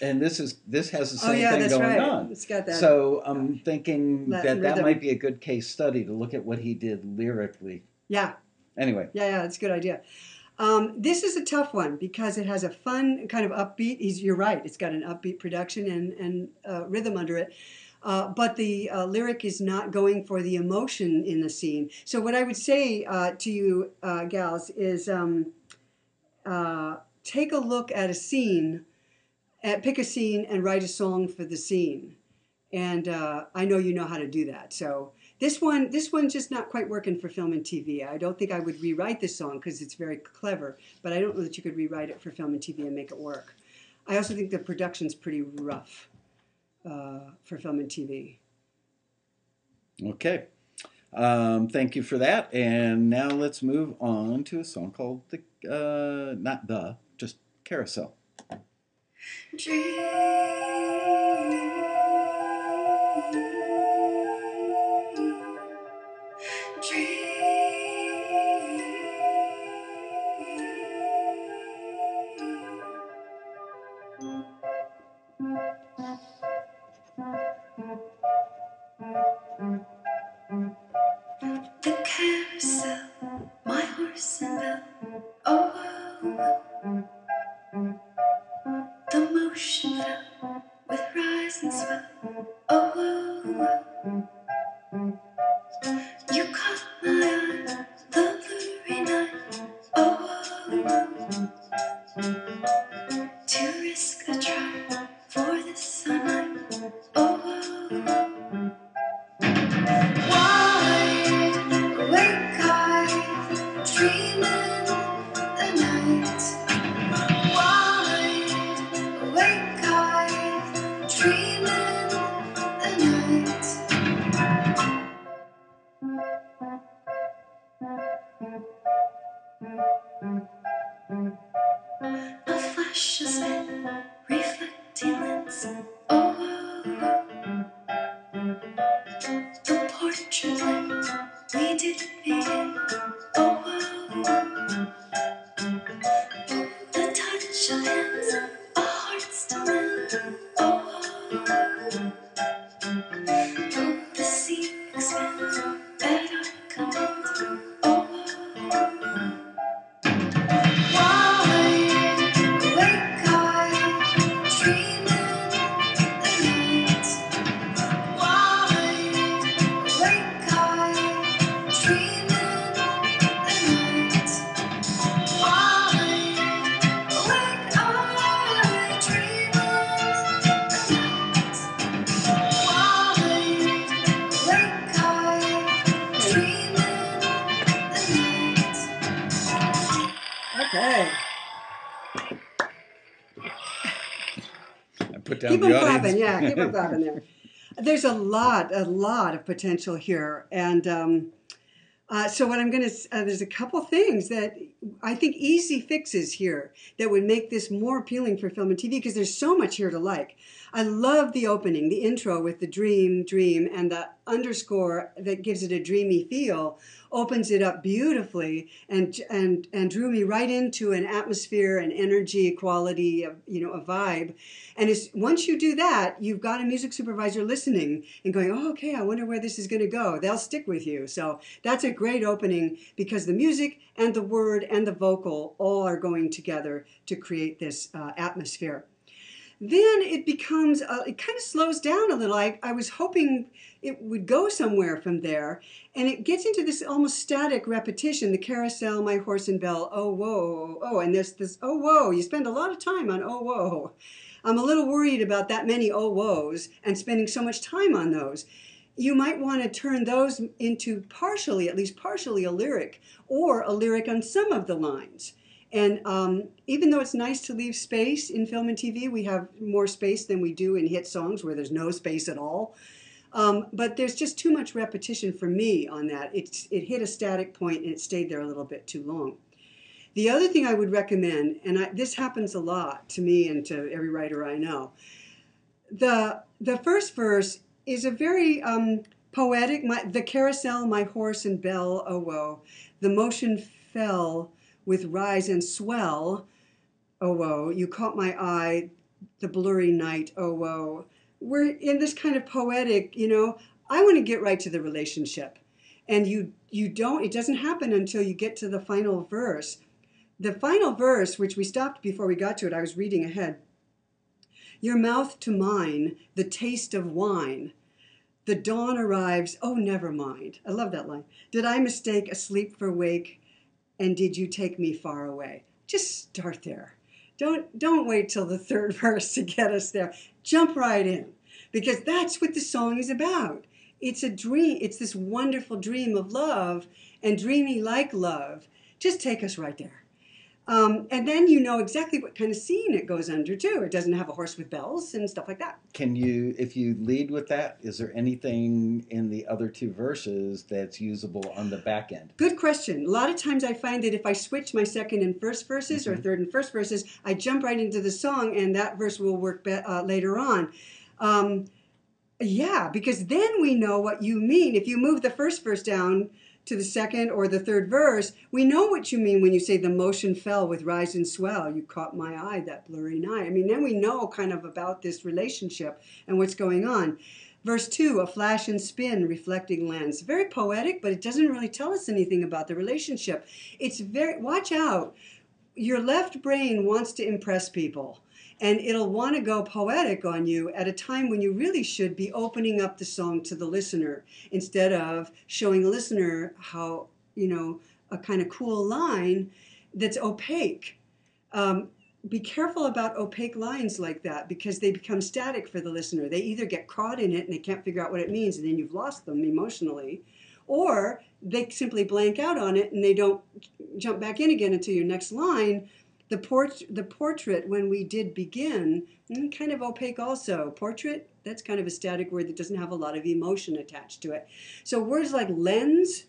And this has the same thing going on. It's got that. So I'm thinking that rhythm. might be a good case study to look at what he did lyrically. Yeah. Anyway. Yeah, it's a good idea. This is a tough one because it has a fun kind of upbeat. You're right. It's got an upbeat production and rhythm under it. But the lyric is not going for the emotion in the scene. So what I would say to you, gals, is take a look at a scene. Pick a scene and write a song for the scene, and I know you know how to do that. So this one's just not quite working for film and TV. I don't think I would rewrite this song because it's very clever, but I don't know that you could rewrite it for film and TV and make it work. I also think the production's pretty rough for film and TV. Okay, thank you for that. And now let's move on to a song called just Carousel. Dream The carousel, my horse and bell. Oh, oh, oh. The motion fell with rise and swell. Oh, oh, oh. You caught my eye, the blurry night. Oh, oh, oh. To risk a try for this sunlight. Oh, oh, oh. Wide awake eye, dreaming the night. Wide awake eye, dreaming the night. A flash of spin, reflecting lens. Oh, oh, oh. The portrait light we did begin. Oh, oh, oh. The touch of hands, a heart still in. Oh, oh, oh. The sea expands at our command. Oh, oh, oh. Wide awake eye, dreaming the night. Wide awake eye, dreaming the night. Wide awake eye, dreaming the night. Wide awake eye, dreaming the night. Okay. I put down Keep the them audience. clapping, yeah, keep them clapping there. There's a lot of potential here. And so what I'm going to, there's a couple things that I think easy fixes here that would make this more appealing for film and TV because there's so much here to like. I love the opening, the intro with the dream, and the underscore that gives it a dreamy feel opens it up beautifully and drew me right into an atmosphere, an energy, a quality, a vibe. And once you do that, you've got a music supervisor listening and going, oh, okay, I wonder where this is going to go. They'll stick with you. So that's a great opening because the music and the word and the vocal all are going together to create this atmosphere. Then it becomes, it kind of slows down a little. I was hoping it would go somewhere from there. And it gets into this almost static repetition, the carousel, my horse and bell, oh, whoa, oh, and there's this, oh, whoa. You spend a lot of time on, oh, whoa. I'm a little worried about that many oh, whoas and spending so much time on those. You might want to turn those into at least partially a lyric or a lyric on some of the lines. And even though it's nice to leave space in film and TV, we have more space than we do in hit songs where there's no space at all. But there's just too much repetition for me on that. It hit a static point and it stayed there a little bit too long. The other thing I would recommend, and this happens a lot to me and to every writer I know, the first verse is a very poetic, the carousel, my horse and bell, oh woe, the motion fell with rise and swell, oh woe, you caught my eye, the blurry night, oh woe. We're in this kind of poetic, I want to get right to the relationship. And it doesn't happen until you get to the final verse. The final verse, which we stopped before we got to it, I was reading ahead. Your mouth to mine, the taste of wine. The dawn arrives, oh, never mind. I love that line. Did I mistake asleep for wake? And did you take me far away? Just start there. Don't wait till the third verse to get us there. Jump right in, because that's what the song is about. It's a dream. It's this wonderful dream of love and dreamy like love. Just take us right there. And then you know exactly what kind of scene it goes under, too. It doesn't have a horse with bells and stuff like that. If you lead with that, is there anything in the other two verses that's usable on the back end? Good question. A lot of times I find that if I switch my second and first verses or third and first verses, I jump right into the song and that verse will work later on. Yeah, because then we know what you mean. If you move the first verse down to the second or the third verse, we know what you mean when you say the motion fell with rise and swell. You caught my eye, that blurry night. I mean, then we know kind of about this relationship and what's going on. Verse 2, a flash and spin, reflecting lens. Very poetic, but it doesn't really tell us anything about the relationship. It's very, watch out. Your left brain wants to impress people, and it'll want to go poetic on you at a time when you really should be opening up the song to the listener instead of showing the listener how, a kind of cool line that's opaque. Be careful about opaque lines like that because they become static for the listener. They either get caught in it and they can't figure out what it means and then you've lost them emotionally, or they simply blank out on it and they don't jump back in again until your next line. The portrait, when we did begin, kind of opaque also. Portrait, that's kind of a static word that doesn't have a lot of emotion attached to it. So words like lens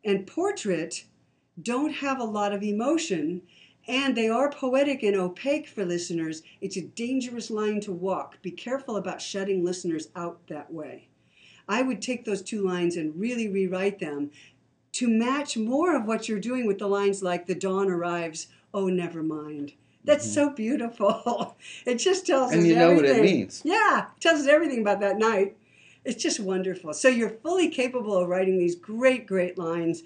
and portrait don't have a lot of emotion, and they are poetic and opaque for listeners. It's a dangerous line to walk. Be careful about shutting listeners out that way. I would take those two lines and really rewrite them to match more of what you're doing with the lines like the dawn arrives, oh, never mind. That's so beautiful. It just tells us everything. And you know what it means. Yeah, it tells us everything about that night. It's just wonderful. So you're fully capable of writing these great, great lines.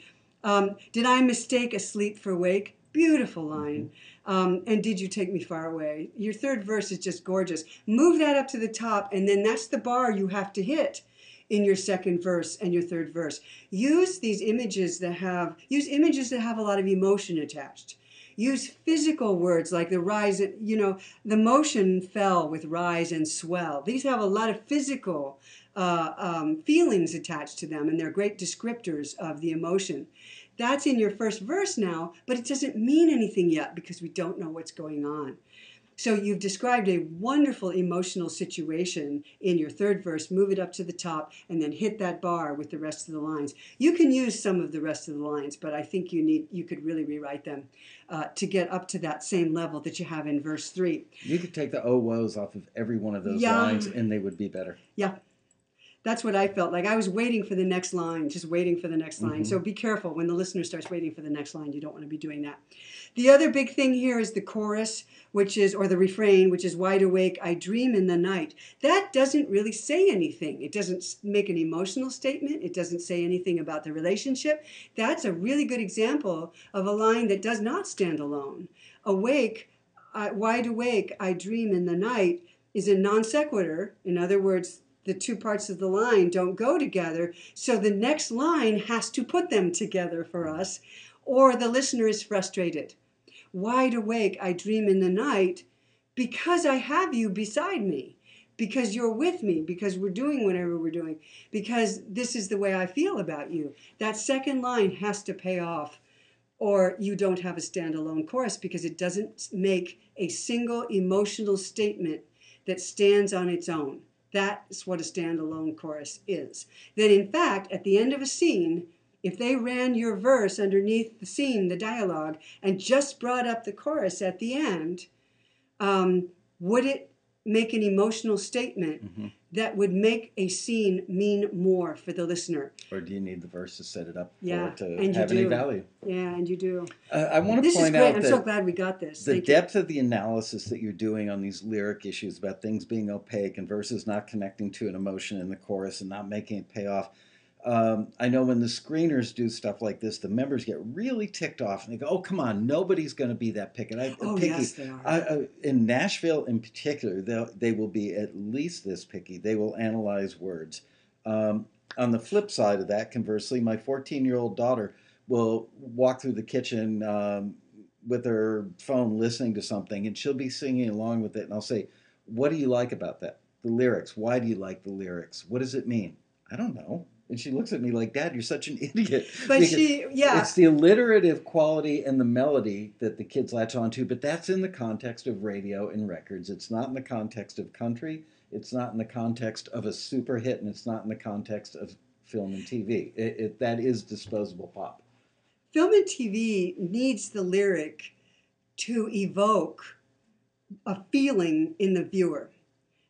Did I mistake asleep for wake? Beautiful line. And did you take me far away? Your third verse is just gorgeous. Move that up to the top, and then that's the bar you have to hit in your second verse and your third verse. Use images that have a lot of emotion attached. Use physical words like the rise, the motion fell with rise and swell. These have a lot of physical feelings attached to them, and they're great descriptors of the emotion. That's in your first verse now, but it doesn't mean anything yet because we don't know what's going on. So you've described a wonderful emotional situation in your third verse, move it up to the top, and then hit that bar with the rest of the lines. You can use some of the rest of the lines, but I think you could really rewrite them to get up to that same level that you have in verse 3. You could take the oh woes off of every one of those lines and they would be better. Yeah. That's what I felt like. I was waiting for the next line, just waiting for the next line. So be careful when the listener starts waiting for the next line. You don't want to be doing that. The other big thing here is the chorus, or the refrain, which is wide awake, I dream in the night. That doesn't really say anything. It doesn't make an emotional statement. It doesn't say anything about the relationship. That's a really good example of a line that does not stand alone. Awake, wide awake, I dream in the night is a non sequitur. In other words, the two parts of the line don't go together, so the next line has to put them together for us, or the listener is frustrated. Wide awake, I dream in the night because I have you beside me, because you're with me, because we're doing whatever we're doing, because this is the way I feel about you. That second line has to pay off, or you don't have a standalone chorus because it doesn't make a single emotional statement that stands on its own. That's what a standalone chorus is. Then in fact, at the end of a scene, if they ran your verse underneath the scene, the dialogue, and just brought up the chorus at the end, would it make an emotional statement that would make a scene mean more for the listener? Or do you need the verse to set it up for Yeah, it to and have you any do. value? Yeah, and you do. I want to This is point great. out I'm that so glad we got this. the Thank you. depth of the analysis that you're doing on these lyric issues about things being opaque and verses not connecting to an emotion in the chorus and not making it pay off. I know when the screeners do stuff like this, the members get really ticked off and they go, "Oh, come on, nobody's going to be that picky." Yes, they are. In Nashville, in particular, they will be at least this picky. They will analyze words. On the flip side of that, conversely, my 14-year-old daughter will walk through the kitchen with her phone listening to something, and she'll be singing along with it. And I'll say, "What do you like about that? The lyrics. Why do you like the lyrics? What does it mean?" "I don't know." And she looks at me like, "Dad, you're such an idiot." But Because yeah. it's the alliterative quality and the melody that the kids latch onto, but that's in the context of radio and records. It's not in the context of country. It's not in the context of a super hit, and it's not in the context of film and TV. That is disposable pop. Film and TV needs the lyric to evoke a feeling in the viewer.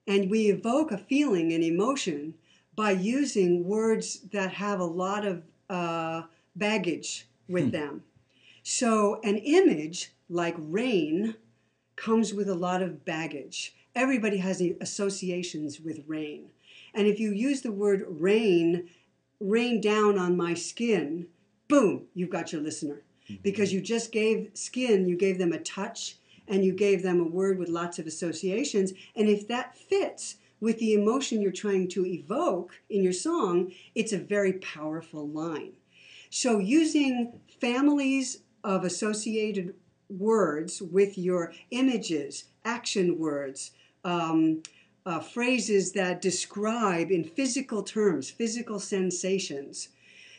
And we evoke a feeling and emotion by using words that have a lot of baggage with them. So an image like rain comes with a lot of baggage. Everybody has associations with rain. And if you use the word rain down on my skin, boom, you've got your listener. Because you just gave skin, you gave them a touch, and you gave them a word with lots of associations. And if that fits with the emotion you're trying to evoke in your song, it's a very powerful line. So using families of associated words with your images, action words, phrases that describe in physical terms, physical sensations.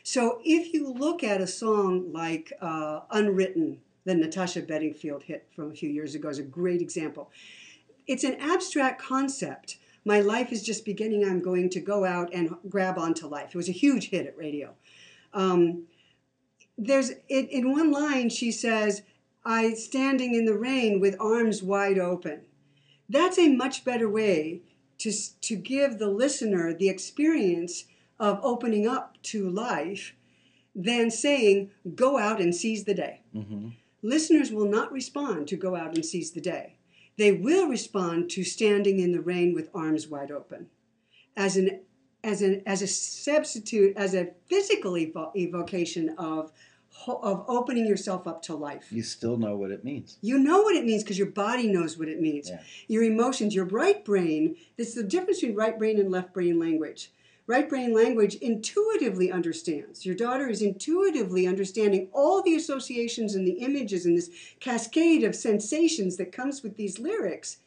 So if you look at a song like Unwritten, the Natasha Bedingfield hit from a few years ago, is a great example. It's an abstract concept. My life is just beginning. I'm going to go out and grab onto life. It was a huge hit at radio. In one line, she says, "I standing in the rain with arms wide open." That's a much better way to give the listener the experience of opening up to life than saying, "Go out and seize the day." Mm-hmm. Listeners will not respond to "go out and seize the day." They will respond to "standing in the rain with arms wide open" as a substitute, as a physical evocation of opening yourself up to life. You still know what it means. You know what it means because your body knows what it means. Yeah. Your emotions, your right brain, this is the difference between right brain and left brain language. Right brain language intuitively understands. Your daughter is intuitively understanding all the associations and the images and this cascade of sensations that comes with these lyrics.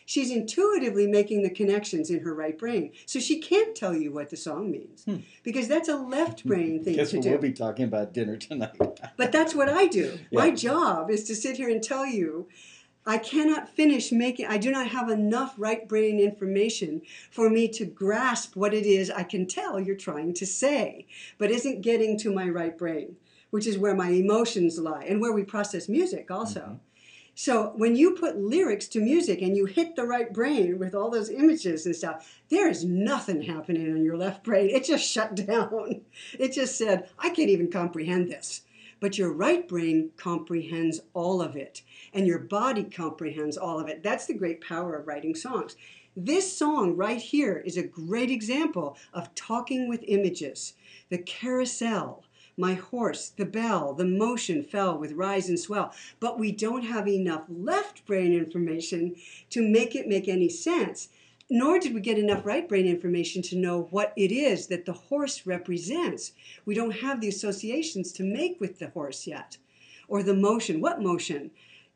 She's intuitively making the connections in her right brain. So she can't tell you what the song means because that's a left brain thing to do. We'll be talking about dinner tonight. But that's what I do. Yeah. My job is to sit here and tell you I cannot finish I do not have enough right brain information for me to grasp what it is I can tell you're trying to say, but isn't getting to my right brain, which is where my emotions lie and where we process music also. Mm-hmm. So when you put lyrics to music and you hit the right brain with all those images and stuff, there is nothing happening in your left brain. It just shut down. It just said, I can't even comprehend this. But your right brain comprehends all of it, and your body comprehends all of it. That's the great power of writing songs. This song right here is a great example of talking with images. The carousel, my horse, the bell, the motion fell with rise and swell. But we don't have enough left brain information to make it make any sense. Nor did we get enough right brain information to know what it is that the horse represents. We don't have the associations to make with the horse yet. Or the motion. What motion?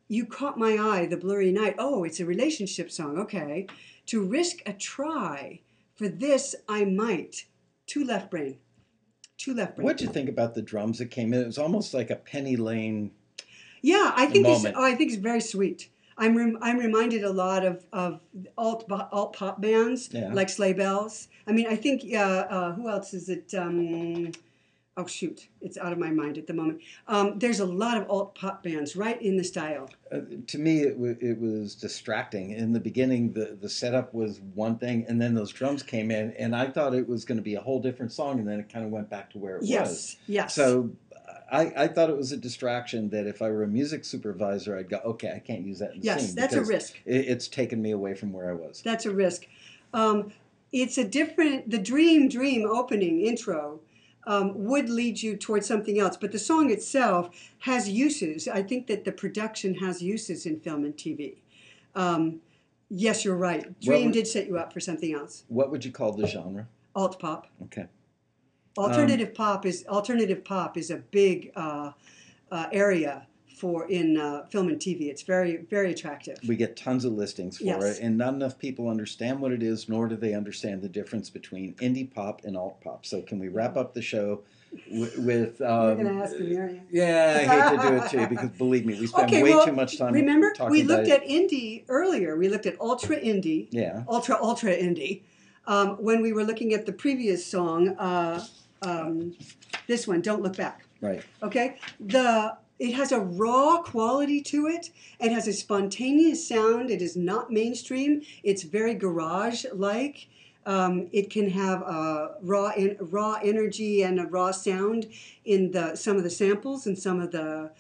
You caught my eye, the blurry night. Oh, it's a relationship song. Okay. To risk a try. For this I might. Two left brain. What'd you think about the drums that came in? It was almost like a Penny Lane. Yeah, I think it's very sweet. I'm reminded a lot of alt pop bands like Sleigh Bells. I mean, I think who else is it? Oh shoot, it's out of my mind at the moment. There's a lot of alt pop bands right in the style. To me, it was distracting. In the beginning, the setup was one thing, and then those drums came in, and I thought it was going to be a whole different song, and then it kind of went back to where it was. Yes. So I thought it was a distraction that if I were a music supervisor, I'd go, okay, I can't use that in the scene. Yes, that's a risk. It's taken me away from where I was. That's a risk. It's a different, the Dream opening intro would lead you towards something else. But the song itself has uses. I think that the production has uses in film and TV. Yes, you're right. Dream did set you up for something else. What would you call the genre? Alt pop. Okay. Alternative pop is a big area in film and TV. It's very, very attractive. We get tons of listings for it, and not enough people understand what it is, nor do they understand the difference between indie pop and alt pop. So can we wrap up the show with... You're going to ask me, aren't you? Yeah, I hate to do it too, because believe me, we spend way too much time talking about it. Remember, we looked at indie earlier. We looked at ultra indie. Yeah. Ultra indie. When we were looking at the previous song, this one, Don't Look Back. Right. Okay? It has a raw quality to it. It has a spontaneous sound. It is not mainstream. It's very garage-like. It can have a raw energy and a raw sound in some of the samples and some of the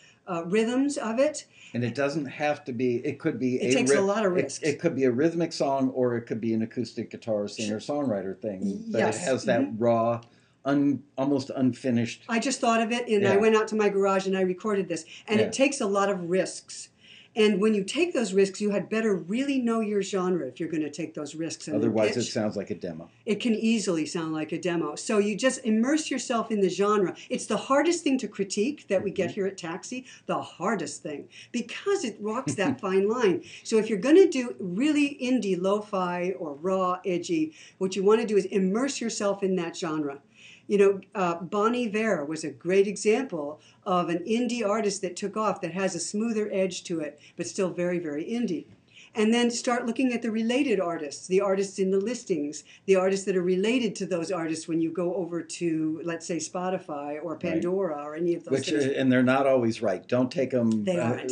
rhythms of it. And it doesn't have to be. It could be. It takes a lot of risks. It could be a rhythmic song, or it could be an acoustic guitar singer-songwriter thing. But Yes. it has that raw, almost unfinished. I just thought of it, and Yeah. I went out to my garage and I recorded this. And Yeah. it takes a lot of risks. And when you take those risks, you had better really know your genre if you're going to take those risks. And Otherwise, it pitch. sounds like a demo. It can easily sound like a demo. So you just immerse yourself in the genre. It's the hardest thing to critique that we get here at Taxi, the hardest thing, because it walks that fine line. So if you're going to do really indie, lo-fi, or raw, edgy, what you want to do is immerse yourself in that genre. You know, Bon Iver was a great example of an indie artist that took off, that has a smoother edge to it, but still very, very indie. And then start looking at the related artists, the artists in the listings, the artists that are related to those artists when you go over to, let's say, Spotify or Pandora or any of those things. And they're not always right. Don't take them. They aren't.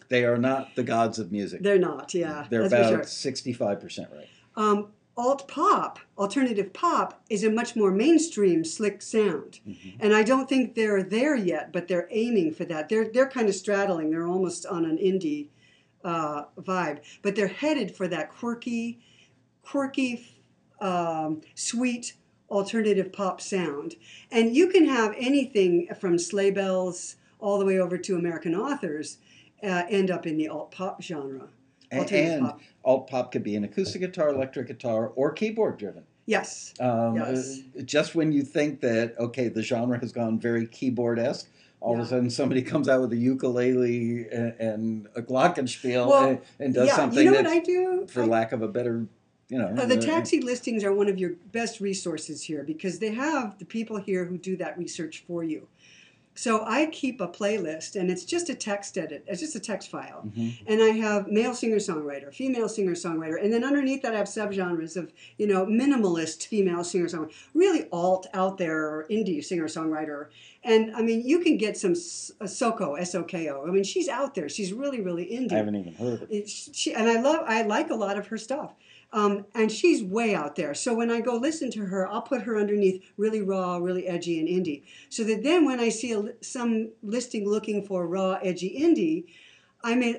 They are not the gods of music. They're not, yeah. They're that's about for sure. 65% right. Alt-pop, alternative pop, is a much more mainstream, slick sound. And I don't think they're there yet, but they're aiming for that. They're kind of straddling. They're almost on an indie vibe. But they're headed for that quirky, sweet alternative pop sound. And you can have anything from sleigh bells all the way over to American authors end up in the alt-pop genre. And alt-pop could be an acoustic guitar, electric guitar, or keyboard driven. Yes. Yes. Just when you think that, okay, the genre has gone very keyboard-esque, all of a sudden somebody comes out with a ukulele and a glockenspiel and does something you know what I do? for lack of a better, the taxi listings are one of your best resources here because they have the people here who do that research for you. So I keep a playlist, and it's just a text edit. It's just a text file. And I have male singer-songwriter, female singer-songwriter, and then underneath that I have subgenres of, minimalist female singer-songwriter, really alt out there, indie singer-songwriter. And, I mean, you can get some Soko, S-O-K-O. I mean, she's out there. She's really, really indie. I haven't even heard of it. And I like a lot of her stuff. And she's way out there. So when I go listen to her, I'll put her underneath really raw, really edgy, and indie. So that then when I see some listing looking for raw, edgy, indie,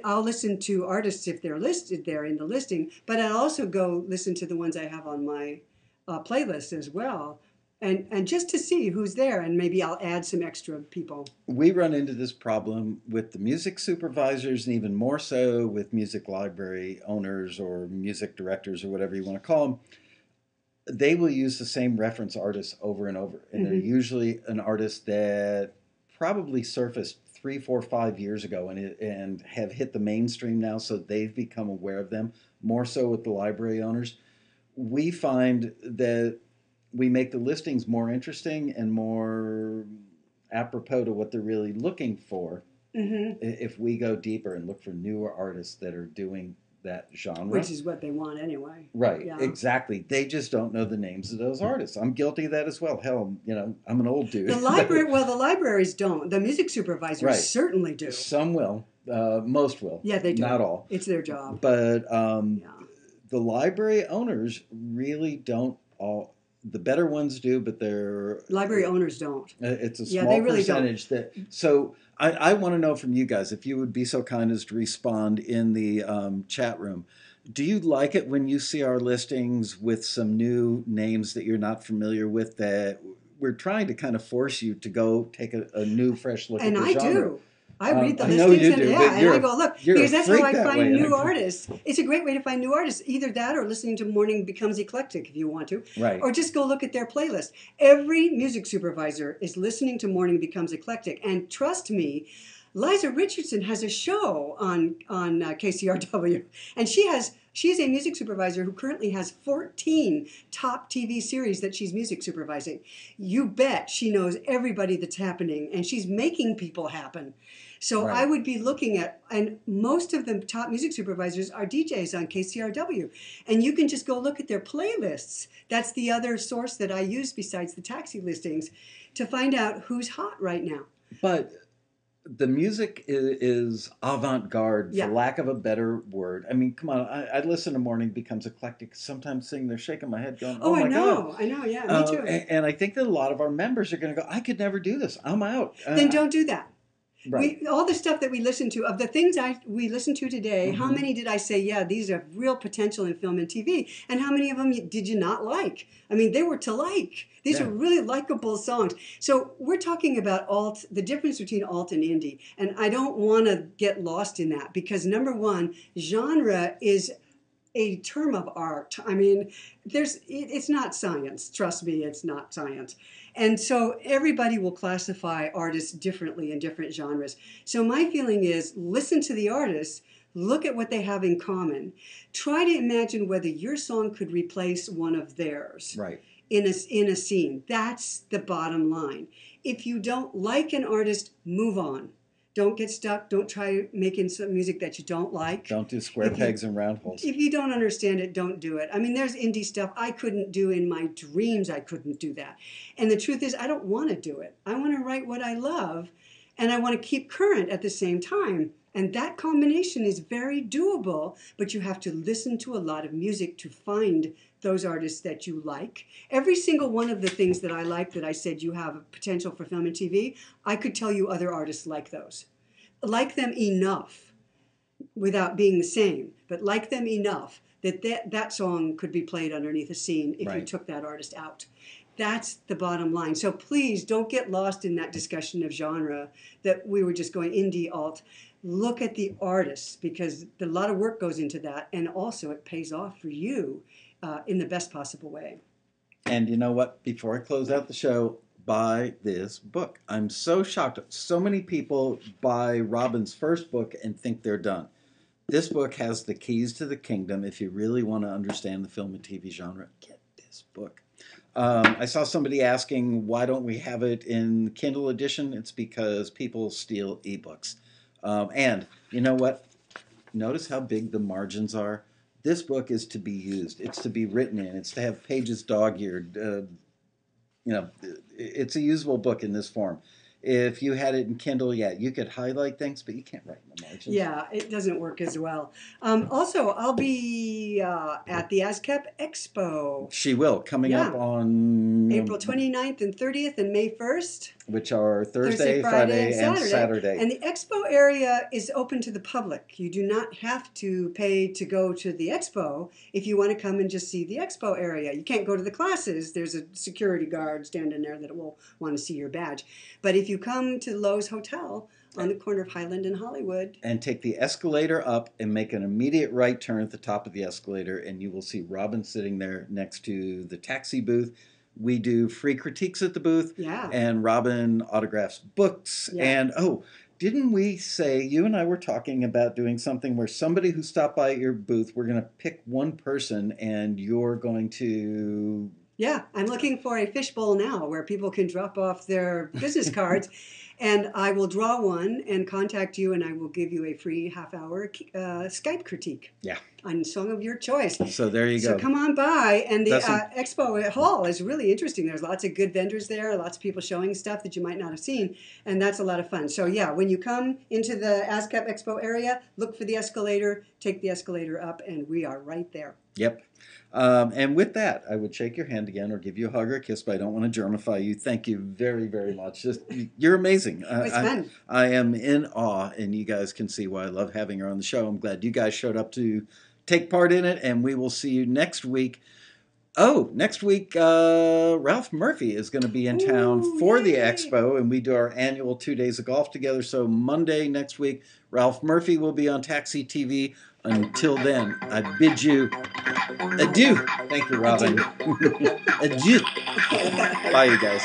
I'll listen to artists if they're listed there in the listing, but I'll also go listen to the ones I have on my playlist as well. And just to see who's there, and maybe I'll add some extra people. We run into this problem with the music supervisors, and even more so with music library owners or music directors or whatever you want to call them. They will use the same reference artists over and over. And they're usually an artist that probably surfaced 3, 4, 5 years ago and have hit the mainstream now, so they've become aware of them, more so with the library owners. We find that we make the listings more interesting and more apropos to what they're really looking for if we go deeper and look for newer artists that are doing that genre. Which is what they want anyway. Right, Yeah. exactly. They just don't know the names of those artists. I'm guilty of that as well. Hell, I'm an old dude. The libraries don't. The music supervisors certainly do. Some will. Most will. Yeah, they do. Not all. It's their job. But the library owners really don't all. The better ones do, but they're... Library owners don't. It's a small they really percentage. So I want to know from you guys, if you would be so kind as to respond in the chat room. Do you like it when you see our listings with some new names that you're not familiar with, that we're trying to kind of force you to go take a new, fresh look at the genre? And I do. I read the I know listings you do, but and I go, look, because that's how I that way, find new artists. It's a great way to find new artists. Either that or listening to Morning Becomes Eclectic if you want to. Right. Or just go look at their playlist. Every music supervisor is listening to Morning Becomes Eclectic. And trust me, Liza Richardson has a show on KCRW. And she is a music supervisor who currently has 14 top TV series that she's music supervising. You bet she knows everybody that's happening, and she's making people happen. So I would be looking at, and most of the top music supervisors are DJs on KCRW. And you can just go look at their playlists. That's the other source that I use besides the taxi listings to find out who's hot right now. But the music is avant-garde, Yeah. for lack of a better word. I mean, come on. I listen to Morning Becomes Eclectic. Sometimes singing, they're shaking my head going, oh I my God. know. I know. Yeah, me too. And I think that a lot of our members are going to go, I could never do this. I'm out. Then don't do that. Right. All the stuff that we listen to, of the things we listen to today, how Mhm. many did I say, yeah, these are real potential in film and TV? And how many of them did you not like? I mean, they were to like. These Yeah. are really likable songs. So we're talking about alt, the difference between alt and indie. And I don't want to get lost in that because, number one, genre is a term of art. I mean, it's not science. Trust me, it's not science. And so everybody will classify artists differently in different genres. So my feeling is listen to the artists, look at what they have in common. Try to imagine whether your song could replace one of theirs. Right. In a scene. That's the bottom line. If you don't like an artist, move on. Don't get stuck. Don't try making some music that you don't like. Don't do square pegs and round holes. If you don't understand it, don't do it. I mean, there's indie stuff I couldn't do in my dreams. I couldn't do that. And the truth is, I don't want to do it. I want to write what I love, and I want to keep current at the same time. And that combination is very doable, but you have to listen to a lot of music to find those artists that you like. Every single one of the things that I like that I said you have a potential for film and TV, I could tell you other artists like those. Like them enough without being the same, but like them enough that song could be played underneath a scene if you Right. took that artist out. That's the bottom line. So please don't get lost in that discussion of genre that we were just going indie, alt. Look at the artists because a lot of work goes into that, and also it pays off for you in the best possible way. And you know what? Before I close out the show, buy this book. I'm so shocked. So many people buy Robin's first book and think they're done. This book has the keys to the kingdom. If you really want to understand the film and TV genre, get this book. I saw somebody asking, why don't we have it in Kindle edition? It's because people steal ebooks. And you know what? Notice how big the margins are. This book is to be used. It's to be written in. It's to have pages dog-eared. It's a usable book in this form. If you had it in Kindle, yeah, you could highlight things, but you can't write in the margins. Yeah, it doesn't work as well. Also, I'll be at the ASCAP Expo. She will, coming up on April 29th and 30th and May 1st. Which are Thursday, Friday, and Saturday. And the expo area is open to the public. You do not have to pay to go to the expo if you want to come and just see the expo area. You can't go to the classes. There's a security guard standing there that will want to see your badge. But if you come to Lowe's Hotel on the corner of Highland and Hollywood. And take the escalator up and make an immediate right turn at the top of the escalator, and you will see Robin sitting there next to the taxi booth. We do free critiques at the booth. Yeah. And Robin autographs books. Yeah. And, didn't we say, you and I were talking about doing something where somebody who stopped by at your booth, we're going to pick one person and you're going to... Yeah, I'm looking for a fishbowl now where people can drop off their business cards. And I will draw one and contact you, and I will give you a free half-hour Skype critique. Yeah. On a song of your choice. So there you go. So come on by, and the expo hall is really interesting. There's lots of good vendors there, lots of people showing stuff that you might not have seen, and that's a lot of fun. So yeah, when you come into the ASCAP Expo area, look for the escalator, take the escalator up, and we are right there. Yep. And with that, I would shake your hand again or give you a hug or a kiss, but I don't want to germify you. Thank you very, very much. You're amazing. It was fun. I am in awe, and you guys can see why I love having her on the show. I'm glad you guys showed up to take part in it, and we will see you next week. Oh, next week, Ralph Murphy is going to be in town for the expo, and we do our annual 2 days of golf together. So Monday next week, Ralph Murphy will be on Taxi TV. Until then, I bid you adieu. Thank you, Robin. Adieu. Bye, you guys.